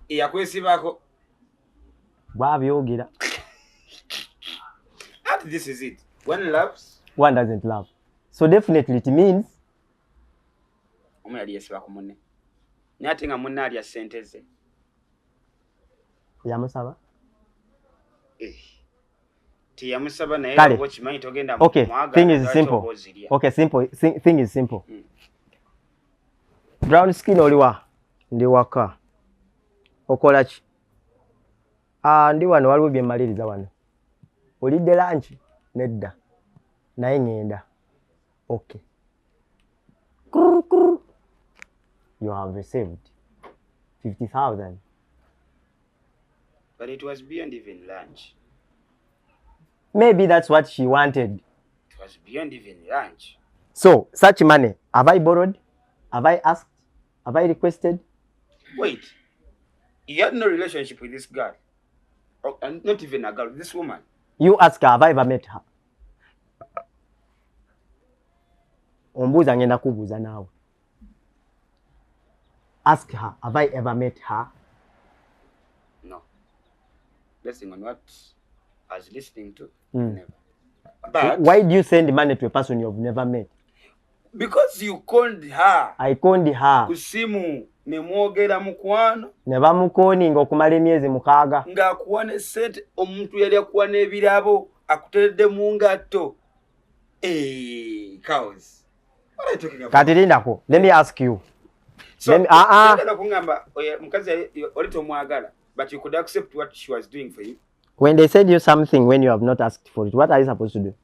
Eyakwesibako. Bwabyogera. And this is it. One loves, one doesn't love. So definitely it means omu yali yesibako munne. Naye ate nga munne alya ssente ze. yamusaba. Tiyamusaba naye okimanyi togenda mwagala. Okay, thing is simple. Okay, thing is simple. Brown Skin oliwa ndi waka. Okola ki? Ndi wano waliwo bye mmaliriza wano. Olidde lunch? Nedda. Naye ngenda. Okay. You have received 50,000. But it was beyond even lunch. Maybe that's what she wanted. It was beyond even lunch. So, such money, have I borrowed? Have I asked? Have I requested? Wait. You had no relationship with this girl? Or, and not even a girl, this woman? You ask her, have I ever met her? Ombuza ngenda kubuza nawe. Ask her, have I ever met her? No. Basing on what I was listening to, Never. But why do you send money to a person you've never met? Because you called her. I called her. Kusimu ne mwogera mukwano. Ne bamukoninga okumala emyezi 6. Ng'akuwa ne sente, omuntu yali akuwa n'ebirabo akuteredde mu ngatto. KALZ. What are you talking about? Kati lindako, let me ask you. So, kungamba mukazi oli tomwagala, but you could accept what she was doing for you. When they send you something when you have not asked for it, what are you supposed to do?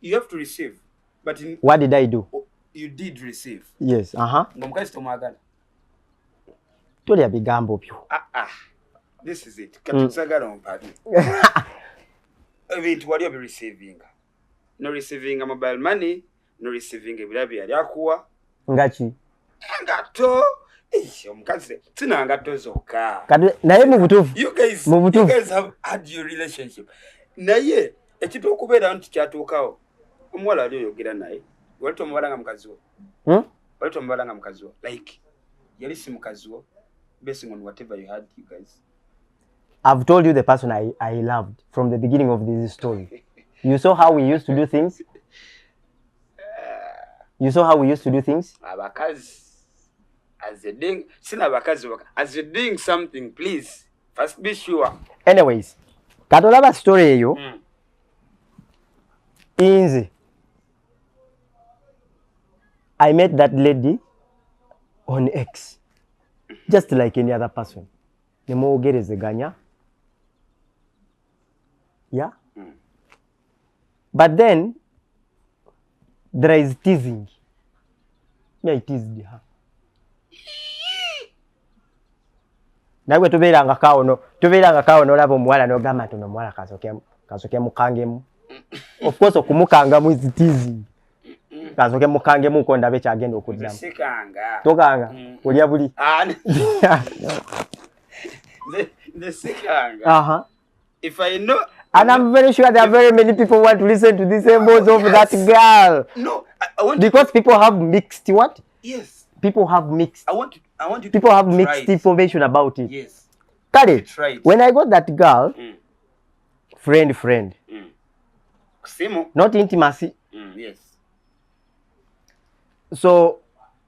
You have to receive. But what did I do? You did receive. Yes, Mukazi tomwagala. Tolya bigambo byo. This is it. Katusagala ompadi. Ebintu wali obi receiving. No receiving a mobile money, no receiving ebirabi yali akuwa. Ngaki? Ngato. Omukazi tina ngato zokka. Kati naye mu butuufu. You guys have had your relationship. Naye ekitu okubeera nti kyatuukawo. Omuwala ali oyogera naye. Wali tomubala nga mukazi wo. Wali tomubala nga mukazi wo. Like yali si mukazi wo. Basing on whatever you had, you guys. I've told you the person I loved from the beginning of this story. You saw how we used to do things? You saw how we used to do things? Abakazi. As you're doing something, please, first be sure. Anyways, katolaba story eyo. Inze. I met that lady on X. Just like any other person. Nemwogerezeganya. Yeah? But then, there is teasing. Me, I teased her. Nawe tubeeranga kawo n'olaba omuwala n'ogamba nti ono omuwala kasoke mukangemu. Of course okumukangamu is teasing. Kasoke mukangemuko ndabe kyagenda okuddamu. Tokanga. Olya buli. The sikanga. if I know, and I'm very sure there are very many people who want to listen to these embos of that girl. No, I want because people have mixed what? Yes. People have mixed. I want you people to have mixed it. information about it. Yes. Kale, when I got that girl, friend. Not intimacy. Yes. So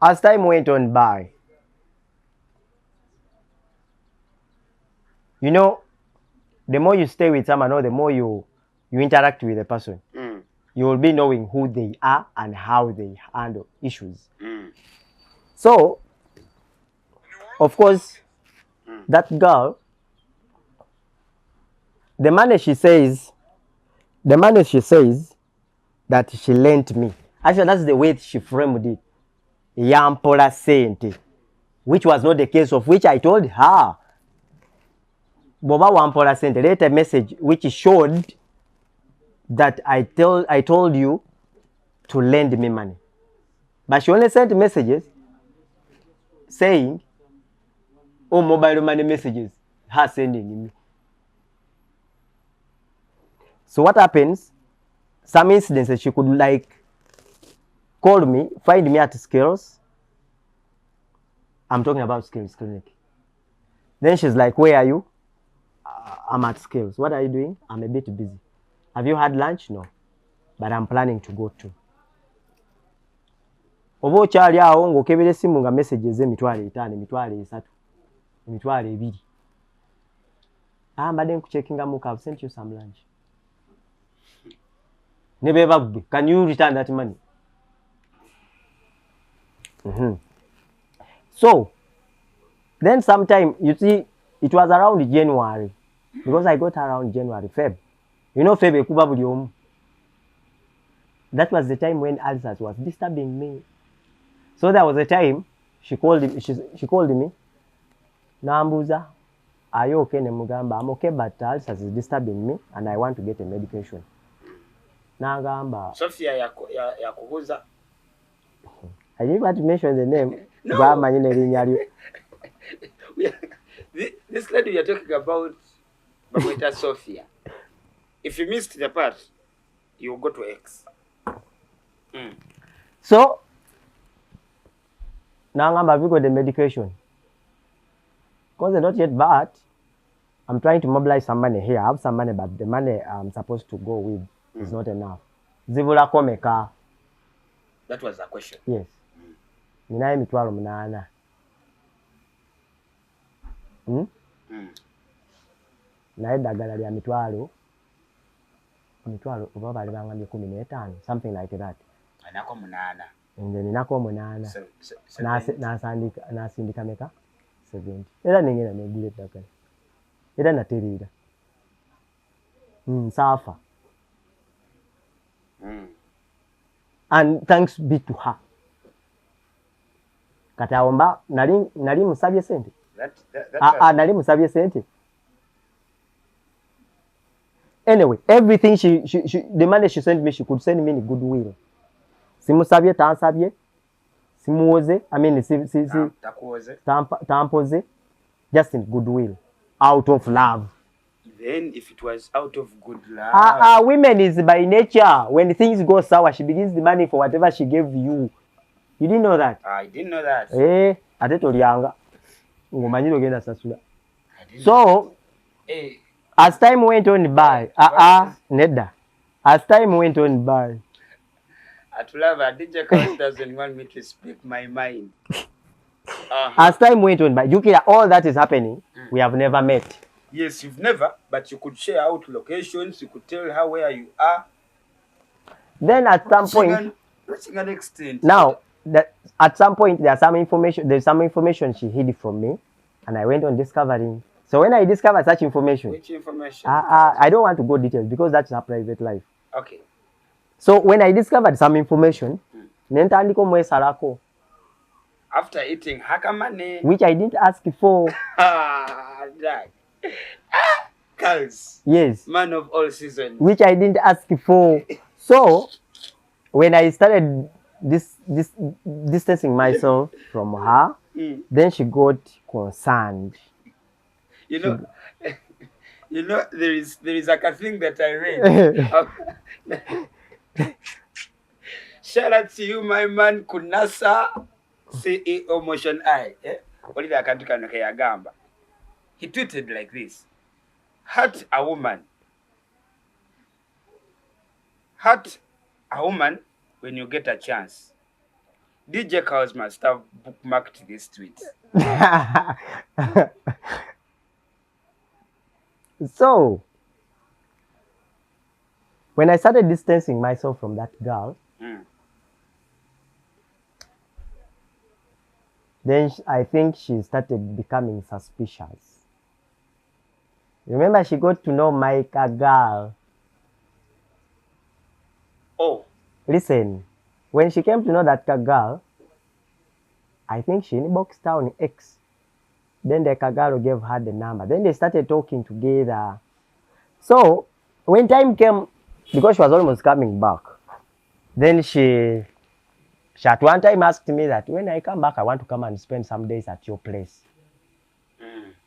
as time went on by, you know, the more you stay with someone or the more you interact with the person, you will be knowing who they are and how they handle issues. So, of course, that girl, the money she says that she lent me. Actually, that's the way she framed it. Yampola sente, which was not the case, of which I told her. Boba wampola sente, later a message which showed that I told you to lend me money. But she only sent messages saying, oh, mobile money messages, her sending me. So what happens? Some incidents she could like call me, find me at Skills. I'm talking about Skills Clinic. Then she's like, where are you? I'm at Skills. What are you doing? I'm a bit busy. Have you had lunch? No. But I'm planning to go to. Obo okyali awo ng'okebera essimu nga messages emitwalo 5, emitwalo 3, emitwalo 2. Mbadde nkucheckinga muka, I've sent you some lunch. Ne beebagwe, can you return that money? So, then sometime, you see, it was around January. Because I got around January, Feb. You know Feb ekuba buli omu. That was the time when ulcers was disturbing me. So there was a time she called me. Nambuza, are you okay? Nemugamba, I'm okay, but ulcers is disturbing me and I want to get a medication. Nagamba. Sophia yakubuza. I didn't want to mention the name. No. This lady we are talking about, Bamwita Sophia. If you missed the part, you will go to X. So, now have you got the medication? Because they're not yet bad. I'm trying to mobilize some money here. I have some money, but the money I'm supposed to go with is not enough. Zivula komeka. That was the question. Yes. Ninaye mitwalo 8. Naye eddagala lya mitwalo oba bali bangambye 15, something like that. Anako 8. Nze ninako 8. Nasindika meka 70. Era nengenda negula eddagala. Era nateriira. Saafa. And thanks be to her. Kati awo mba nali musabye sente. Nali musabye sente. Anyway, everything the money she sent me, she could send me in goodwill. Simusabye, tansabye, simuoze, I mean, tampoze, just in goodwill, out of love. Then, if it was out of good love, women is by nature. When things go sour, she begins the money for whatever she gave you. You didn't know that? I didn't know that. Ate tolianga. Ngomanyiro genda sasula. So, as time went on by, nedda. As time went on by. At love, DJ Kalz doesn't want me to speak my mind. As time went on by, Jukira, all that is happening, we have never met. Yes, you've never, but you could share out locations, you could tell her where you are. Then at some point, reaching an extent. Now, at some point, there's some information she hid from me, and I went on discovering. So when I discovered such information, which information? I don't want to go details because that's her private life. Okay. So when I discovered some information, nentandiko mwesalako. After eating hakamane, which I didn't ask for. Kalz. Yes. Man of all seasons. Which I didn't ask for. So when I started distancing myself from her, then she got concerned. You know, You know, there is like a thing that I read. Shout out to you, my man Kunasa, CEO Motion Eye. Oli akantu kano ke yagamba. He tweeted like this: hurt a woman when you get a chance. DJ Kalz must have bookmarked this tweet. So, when I started distancing myself from that girl, then I think she started becoming suspicious. Remember, she got to know my girl. Oh. Listen, when she came to know that girl, I think she inboxed her on X. Then the Kagaro gave her the number. Then they started talking together. So, when time came, because she was almost coming back, then she at one time asked me that when I come back, I want to come and spend some days at your place.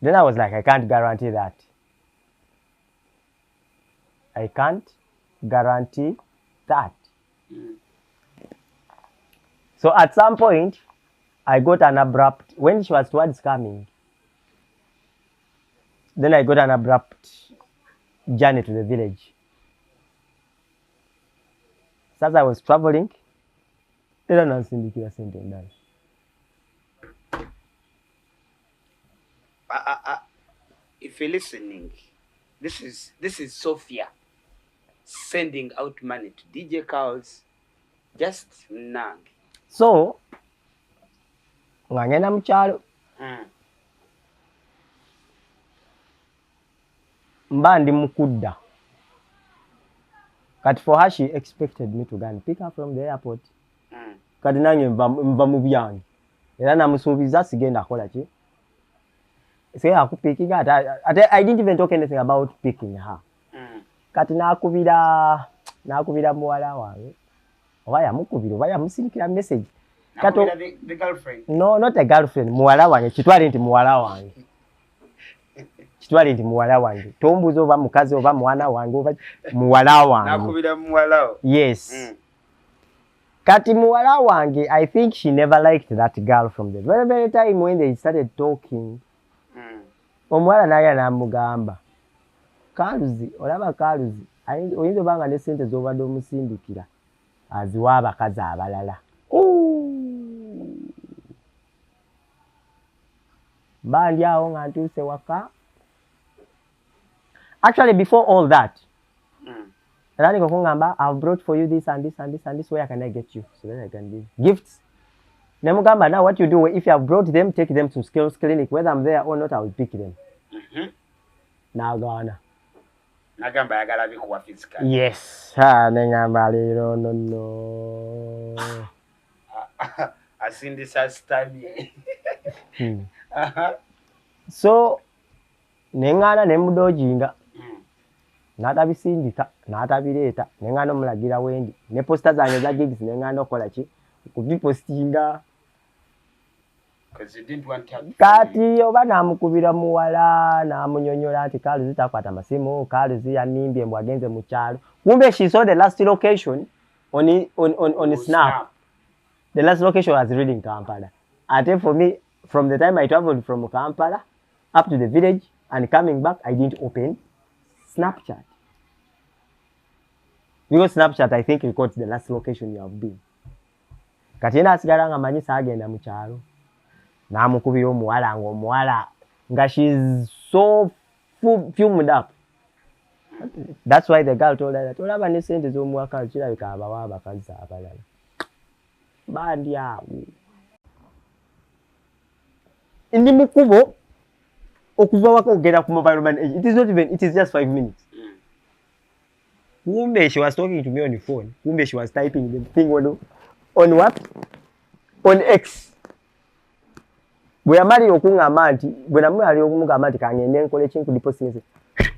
Then I was like, I can't guarantee that. I can't guarantee that. So at some point, I got an abrupt, when she was towards coming, then I got an abrupt journey to the village. So as I was traveling, if you're listening, this is Sophia sending out money to DJ Kalz. Just nang. So, ngangena mchalo. Mbandi mukudda. Kati for her, she expected me to go and pick her from the airport. Kati nange mva mu byange. Era namusuubiza sigenda kola ki. Say akupikinga ate I didn't even talk anything about picking her. Kati nakubira muwala wange. Oba yamukubira oba yamusindikira message. Nakubira the girlfriend. No, not a girlfriend. Muwala wange kitwale nti muwala wange. Kitwale nti muwala wange. Tombuzo oba mukazi oba mwana wange oba muwala wange. Nakubira muwala. Yes. Kati muwala wange, I think she never liked that girl from the very time when they started talking. Omuwala naye namugamba. Kaluzi, olaba Kaluzi, oyinza obanga ne sente z'obadde omusindikira aziwa abakazi abalala. Bandi awo nga ntuuse waka. Actually, before all that, I've brought for you this and this and this and this. Where can I get you? So that I can give gifts. Nemugamba, now what you do, if you have brought them, take them to skills clinic. Whether I'm there or not, I will pick them. Now gonna. Nagamba yagala bikuwa physical. Yes. Nengamba lero no. I seen this as time. So nengana nemudojinga. Natabisindika, natabireeta, nengana omulagira wendi. Ne poster zange za gigs nengana okola ki? Kubipostinga. Because you didn't want to. Kati oba namukubira muwala namunyonyola ati Kaluzi takwata masimu, Kaluzi yanimbye mbwa agenze mu kyalo. Kumbe she saw the last location on Snap. The last location was really in Kampala. And for me, from the time I traveled from Kampala up to the village and coming back, I didn't open Snapchat. Because Snapchat, I think, records the last location you have been. Katina asigala nga manyisa agenda mu kyalo. Namukubira omuwala ng'omuwala nga she's so fumed up. That's why the girl told her that olaba ne sente z'omuwaka kirabika abawa abakazi abalala. Bandi awo. Ndi mukubo okuva waka ogenda ku mobile money. It is just 5 minutes. Kumbe she was talking to me on the phone. Kumbe she was typing the thing on what? On X. Bwe yamali okungamba nti bwe namwali okumugamba nti kangende nkole chinku deposit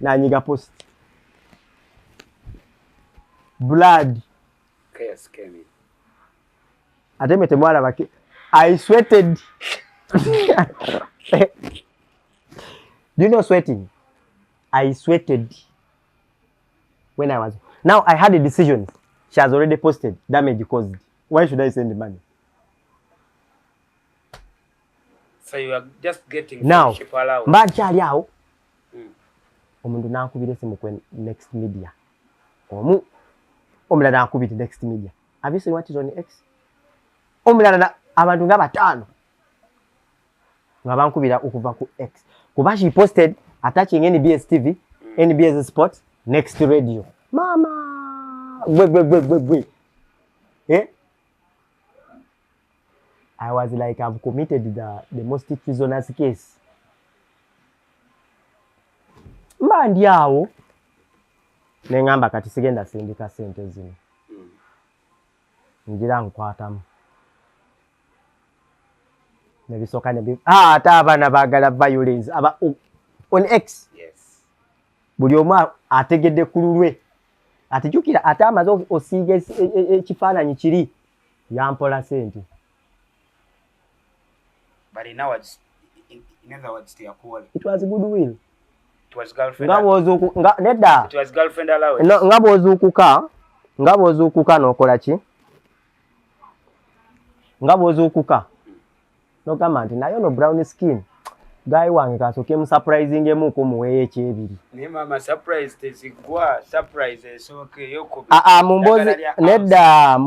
nanyiga post. Blood. Chaos came in. Atemete mwala baki. I sweated. Do you know sweating? I sweated when I was. Now I had a decision. She has already posted damage caused. Why should I send the money? So you are just getting now allowance. Mbakyali awo omuntu nankubira esimu ku next media. Omulala nankubira next media. Have you seen what is on X? Omulala abantu nga bataano nga bankubira okuva ku X. Kuba she posted attaching NBS TV, NBS Sport, Next Radio. Mama! Gwe. Eh? I was like, I've committed the most treasonous case. Mbandi awo nengamba kati sigenda sindika sente zino. Njira nkwatamu. Nebisoka nebi ate abaana baagala violence aba on X. Yes. Buli omu ategedde kululwe. Atijukira ate amaze osiiga ekifaananyi kiri yampola sente. But in other words, it was goodwill. It was girlfriend. Nedda. It was girlfriend allowance. No, nga bw'ozuukuka n'okola ki? Nga bw'ozuukuka n'ogamba nti naye ono brown skin guy wange kasooke mu surprisingemu ko muweeyo ekyebiri. Naye mama surprise tezigwa, surprise esooke yokubi. Mumbozi nedda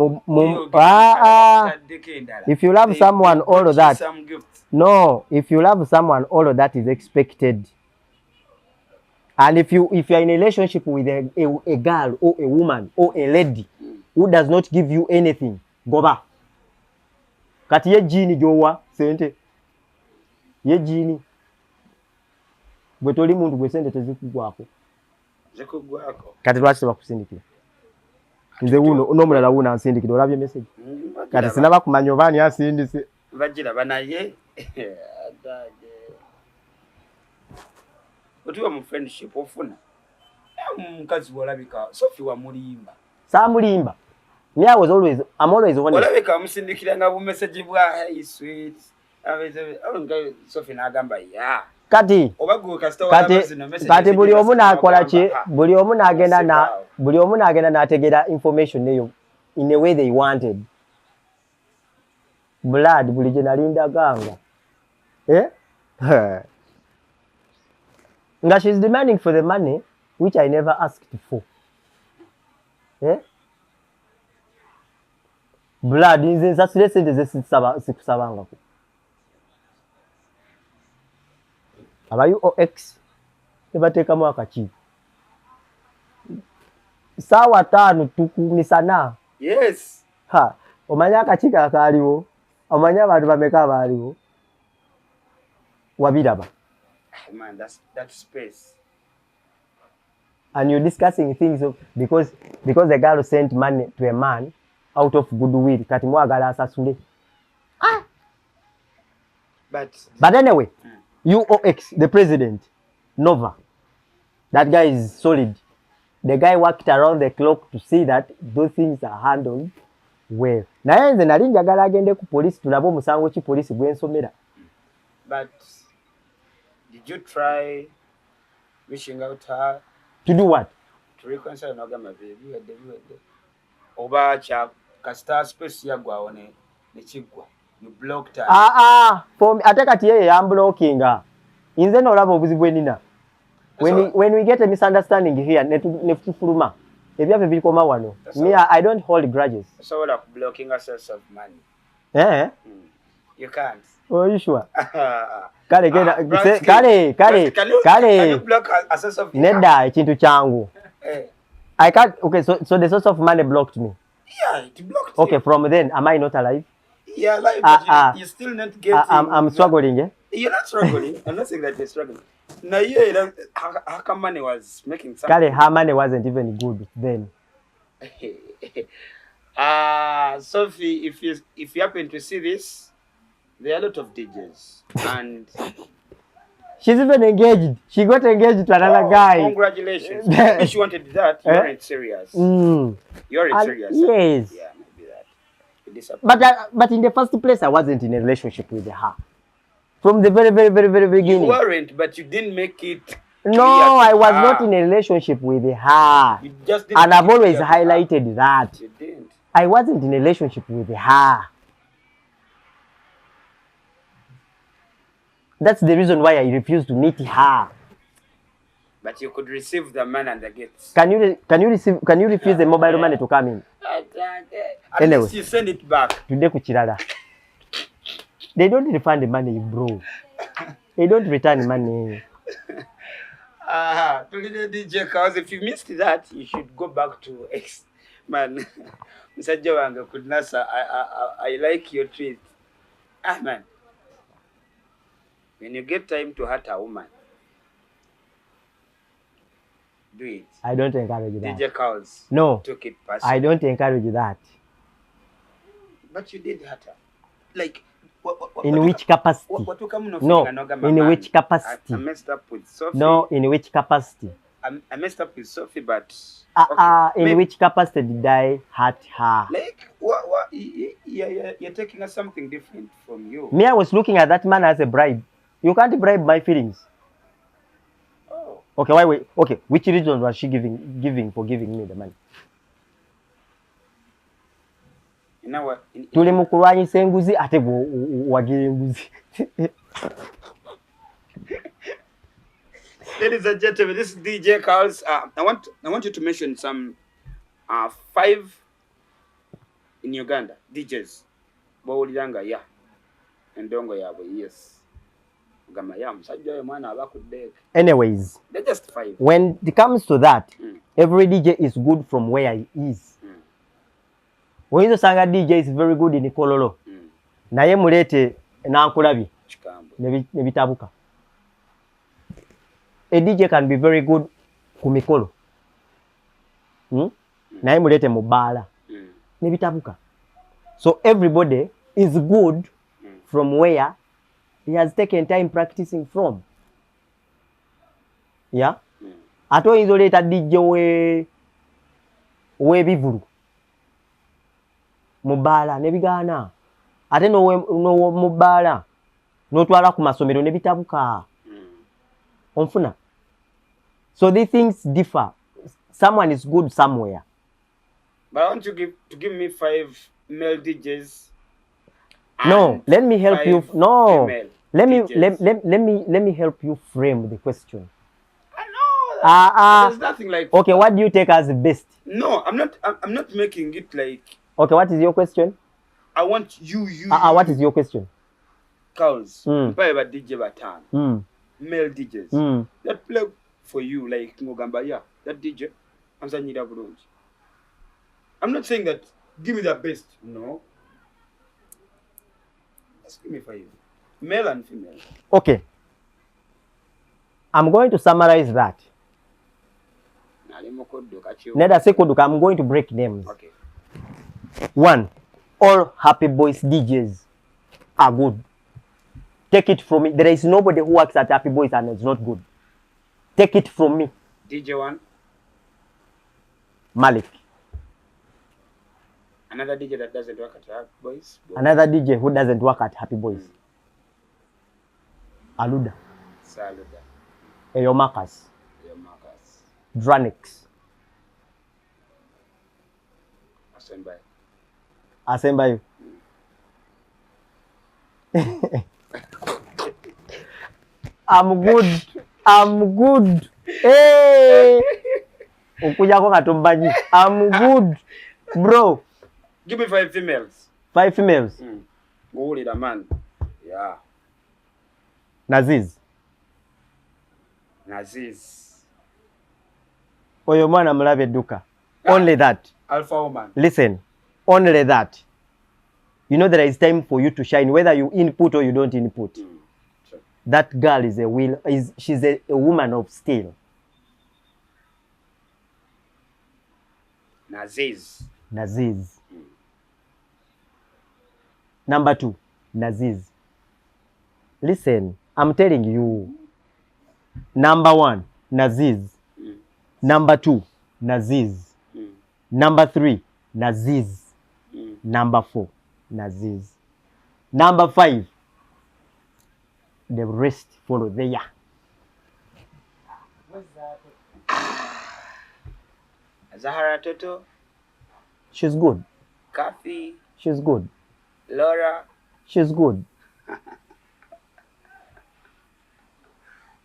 if you love someone all of that. No, if you love someone all of that is expected. And if you are in a relationship with a girl or a woman or a lady who does not give you anything, go back. Kati ye jini jowa sente. Ye jini. Bwe toli muntu gwe sente tezikugwako. Zikugwako. Kati lwaki bakusindikira? Nze wuno n'omulala wuno ansindikira olabye message. Kati sinaba kumanya oba ani asindise. Bagira banaye. Otuwa mu friendship ofuna. Mukazi wolabika Sophie wa mulimba. Sa mulimba. Me I'm always honest. Olabika musindikira nga bu message bwa hey sweet. Sophie nagamba ya. Kati buli omu nakola ki? Buli omu nagenda n'ategera information neyo in a way they wanted. Blood buli gye nalinda ganga. Nga she's demanding for the money which I never asked for. Blood nze nsasire sente ze sikusabangako. Aba UOX tebateekamu akakiiko. Saawa 5 tukumisana. Yes. Omanya akakiiko akaaliwo. Omanya abantu bameka abaaliwo. Wabiraba. Man, that space. And you're discussing things because the girl sent money to a man out of goodwill. Kati mwagala asasule. But anyway, UOX, the president, Nova, that guy is solid. The guy worked around the clock to see that those things are handled well. Naye nze nali njagala agende ku police tulabe omusango ki police gwensomera. But did you try reaching out to her? To do what? To reconcile n'ogamba baby oba kya kasita space yagwawo ne kiggwa. You blocked her. For me, ate kati yeye yamblockinga. Inze n'olaba obuzibu enina. When we get a misunderstanding here, ne tufuluma. Ebyaffe birikoma wano. Me, I don't hold grudges. So what up blocking a source of money? You can't. Oh, you sure? Can you block a source of money? Nedda ekintu kyangu. I can't. Okay, so the source of money blocked me. Yeah, it blocked. Okay, from then, am I not alive? Yeah, alive, but you still not getting. I'm struggling, You're not struggling. I'm not saying that you're struggling. No, yeah, how come money was making something? Kale, her money wasn't even good then. Sophie, if you happen to see this, there are a lot of DJs, and she's even engaged. She got engaged to another guy. Congratulations. If she wanted that, you aren't serious. You aren't serious. Yes. Yeah, maybe that. But in the first place, I wasn't in a relationship with her. From the very beginning. You weren't, but you didn't make it No, I was not in a relationship with her. You just didn't And I've be always clear to her. highlighted that. You didn't. I wasn't in a relationship with her. That's the reason why I refused to meet her. But you could receive the man and the gifts. Can you refuse the mobile money to come in? At Anyway. least you send it back. Today kuchirada. They don't refund the money, bro. They don't return money. DJ Kalz, if you missed that, you should go back to X. Man, Mr. Jawanga could nasa. I like your treat. Ah, man. When you get time to hurt a woman, do it. I don't encourage that. DJ Kalz No. took it personally. I don't encourage that. But you did hurt her. Like, In which capacity? No, in which capacity? I messed up with Sophie. No, in which capacity? I messed up with Sophie, but... In which capacity did I hurt her? Like, you're taking us something different from you. Me, I was looking at that man as a bribe. You can't bribe my feelings. Oh. Okay, why wait? Okay, which reason was she giving for giving me the money? You know what? Tuli mukulwanyisa enguzi ate wagira enguzi. Ladies and gentlemen, this is DJ Kalz. I want you to mention some 5 in Uganda DJs. Bawuliranga ya. Endongo yabo, yes. Gama ya musajja oyo mwana abakuddeeka. Anyways, they're just 5. When it comes to that, every DJ is good from where he is. When you sang a DJ is very good in Kololo. Naye mulete nankulabi. Nebitabuka. A DJ can be very good kumikolo. Naye mulete mubala. Nebitabuka. So everybody is good from where he has taken time practicing from. Yeah? Ato izoleta DJ we bivuru. Mubala nebigana. Ate no mubala. No twala ku masomero nebitabuka. Onfuna. So these things differ. Someone is good somewhere. But I want you to give me 5 male DJs. No, let me help you. No. Let me help you frame the question. I know. There's nothing like. Okay, what do you take as the best? No, I'm not making it like. Okay, what is your question? I want you. What is your question? Kalz. By DJ Batan. Male DJs. That play for you like Ngogamba. Yeah, that DJ. I'm not saying that. Give me the best. No. Just give me 5. Male and female. Okay. I'm going to summarize that. I'm going to break names. Okay. 1. All Happy Boys DJs are good. Take it from me. There is nobody who works at Happy Boys and is not good. Take it from me. DJ 1. Malik. Another DJ that doesn't work at Happy Boys. Another DJ who doesn't work at Happy Boys. Aluda. Saluda. Eyomakas. Dranix. Asembayo. I'm good. Hey. Ukujako katumbanyi. I'm good. Bro. Give me 5 females. 5 females. Go the man. Yeah. Naziz. Oyo mwana mulabe duka. Only that. Alpha woman. Listen. Only that. You know there is time for you to shine, whether you input or you don't input. Sure. That girl she's a woman of steel. Naziz. Number 2, Naziz. Listen, I'm telling you. Number 1, Naziz. Number 2, Naziz. Number 3, Naziz. Number 4, Naziz. Number 5, the rest follow there. Zahara Toto. She's good. Kathy. She's good. Laura. She's good.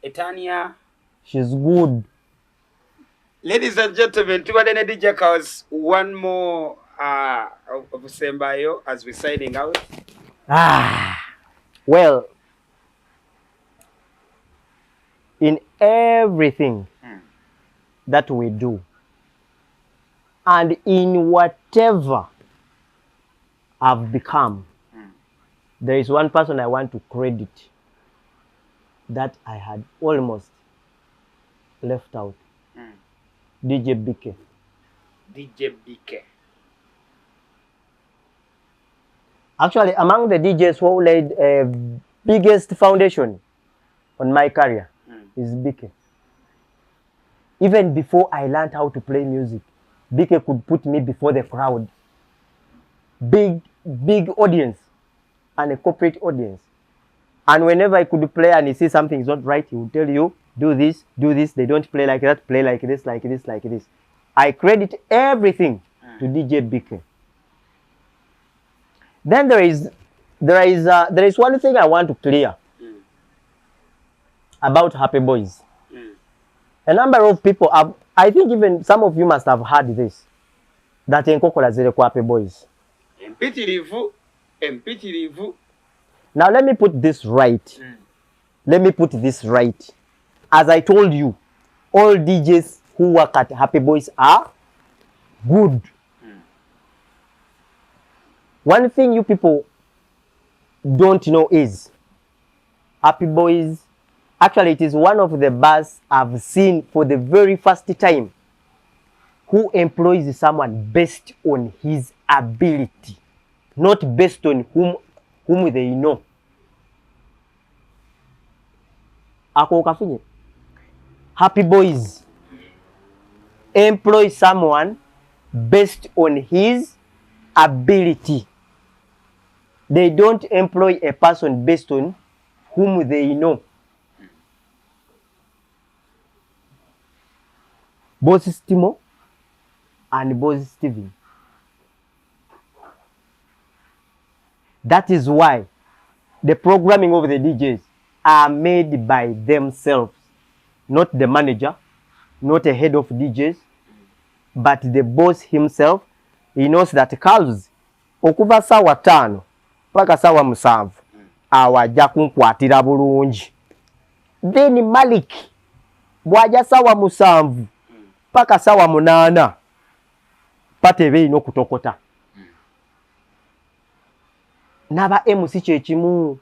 Etania. She's good. Ladies and gentlemen, tubadene DJ Kalz, one more of Sembayo as we're signing out. Well, in everything that we do, and in whatever I've become, there is one person I want to credit that I had almost left out. DJ BK. DJ BK. Actually, among the DJs who laid biggest foundation on my career is BK. Even before I learned how to play music, BK could put me before the crowd. Big audience and a corporate audience. And whenever I could play and he sees something is not right, he would tell you, do this, they don't play like that, play like this, like this, like this. I credit everything to DJ BK. Then there is one thing I want to clear about Happy Boys. A number of people have, I think even some of you must have heard this, that Enkokola zile kwa Happy Boys. Empitirivu. Now let me put this right. Let me put this right. As I told you, all DJs who work at Happy Boys are good. One thing you people don't know is Happy Boys, actually it is one of the bars I've seen for the very first time who employs someone based on his ability, not based on whom they know. Ako kafinye. Happy Boys employ someone based on his ability. They don't employ a person based on whom they know. Boss Timo and Boss Steven. That is why the programming of the DJs are made by themselves. Not the manager, not a head of DJs, but the boss himself. He knows that Kalz okuva sawa 5 paka sawa 7 awajja kunkwatira bulungi. Then Malik bwaja sawa 7 paka sawa 8 patebe ino kutokota. Naba MC kyekimu.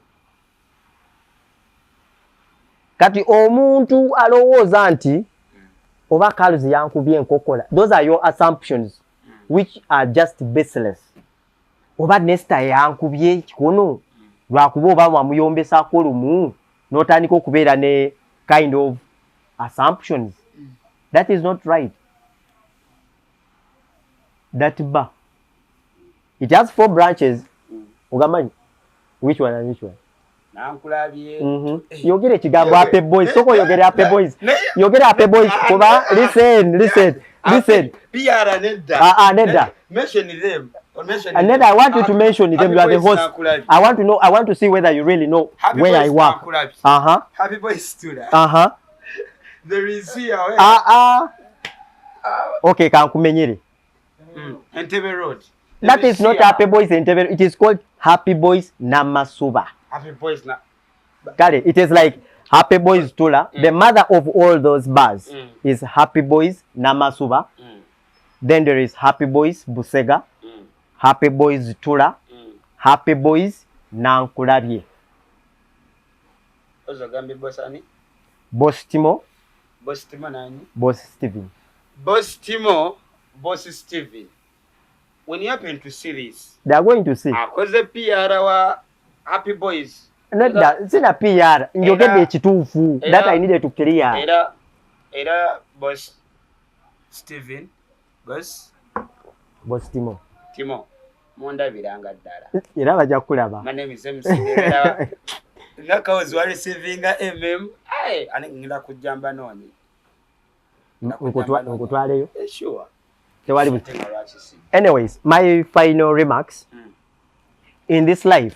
Kati omuntu alowooza nti oba Kalz yankubye enkokola. Those are your assumptions which are just baseless. Oba Nesta yankubye kikono lwakuba oba wamuyombesa kolumu n'otandika okubeera ne kind of assumptions. That is not right. That bar, it has 4 branches. Ugamanyi which one and which one? Yogere kigambo Happy Boys. Soko yogere Happy Boys. Yogere Happy Boys. Kuba listen. PR Neda. Mention them. And I want you to mention them. You are the host. I want to see whether you really know Happy where I work. Happy Boys student. There is here. Okay, kankumenyere. Entebbe Road. That is not Happy Boys Entebbe. It is called Happy Boys Namasuba. Happy Boys na. Got it. It is like Happy Boys Tula. The mother of all those bars is Happy Boys Namasuba. Then there is Happy Boys Busega. Happy Boys Tula. Happy Boys Nankulabye. Ozogambe boss ani? Boss Timo. Boss Timo nani? Boss Steven. Boss Timo, Boss Steven. When you happen to see this, they are going to see. Because the PR wa Happy Boys. Not that. It's not PR. Njogebe ekituufu. That I needed to clear. Era Boss Steven. Boss Timo. Monda biranga ddala. Era bajja kulaba. My name is MC. Nga Kalz wa receiving MM. Hey, ani ngila kujamba noni. nkutwaleyo Sure. tewali bu- Something alright to see. anyways my final remarks in this life,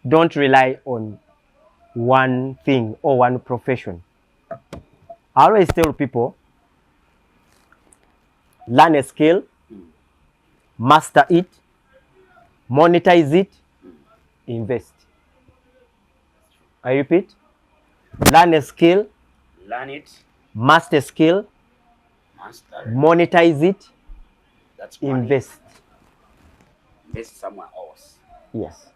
don't rely on one thing or one profession. I always tell people, learn a skill, master it, monetize it, invest. I repeat, learn a skill, Learn it, master skill, master it. monetize it, That's money. invest. Invest somewhere else. Yes.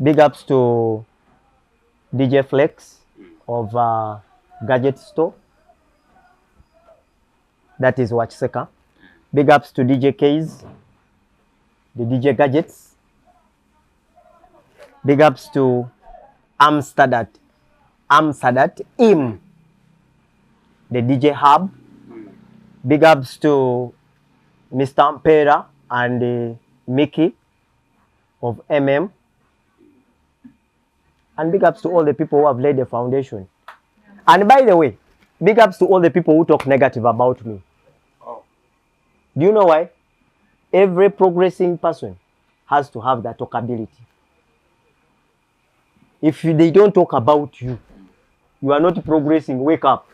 Big ups to DJ Flex of Gadget Store. That is Wachseka. Big ups to DJ K's, the DJ Gadgets. Big ups to Amsterdam, the DJ Hub. Big ups to Mr. Ampera and Mickey of MM. And big ups to all the people who have laid the foundation. And by the way, big ups to all the people who talk negative about me. Oh. Do you know why? Every progressing person has to have that talkability. If they don't talk about you, you are not progressing. Wake up.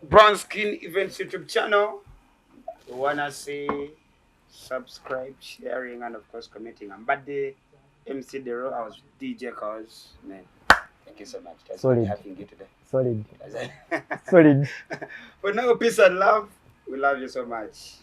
Brown Skin Events YouTube channel. We wanna say subscribe, sharing, and of course commenting. And birthday MC Dero, I was DJ Kalz. Man, thank you so much. That's Solid. having you today. Solid. Solid. For now, peace and love. We love you so much.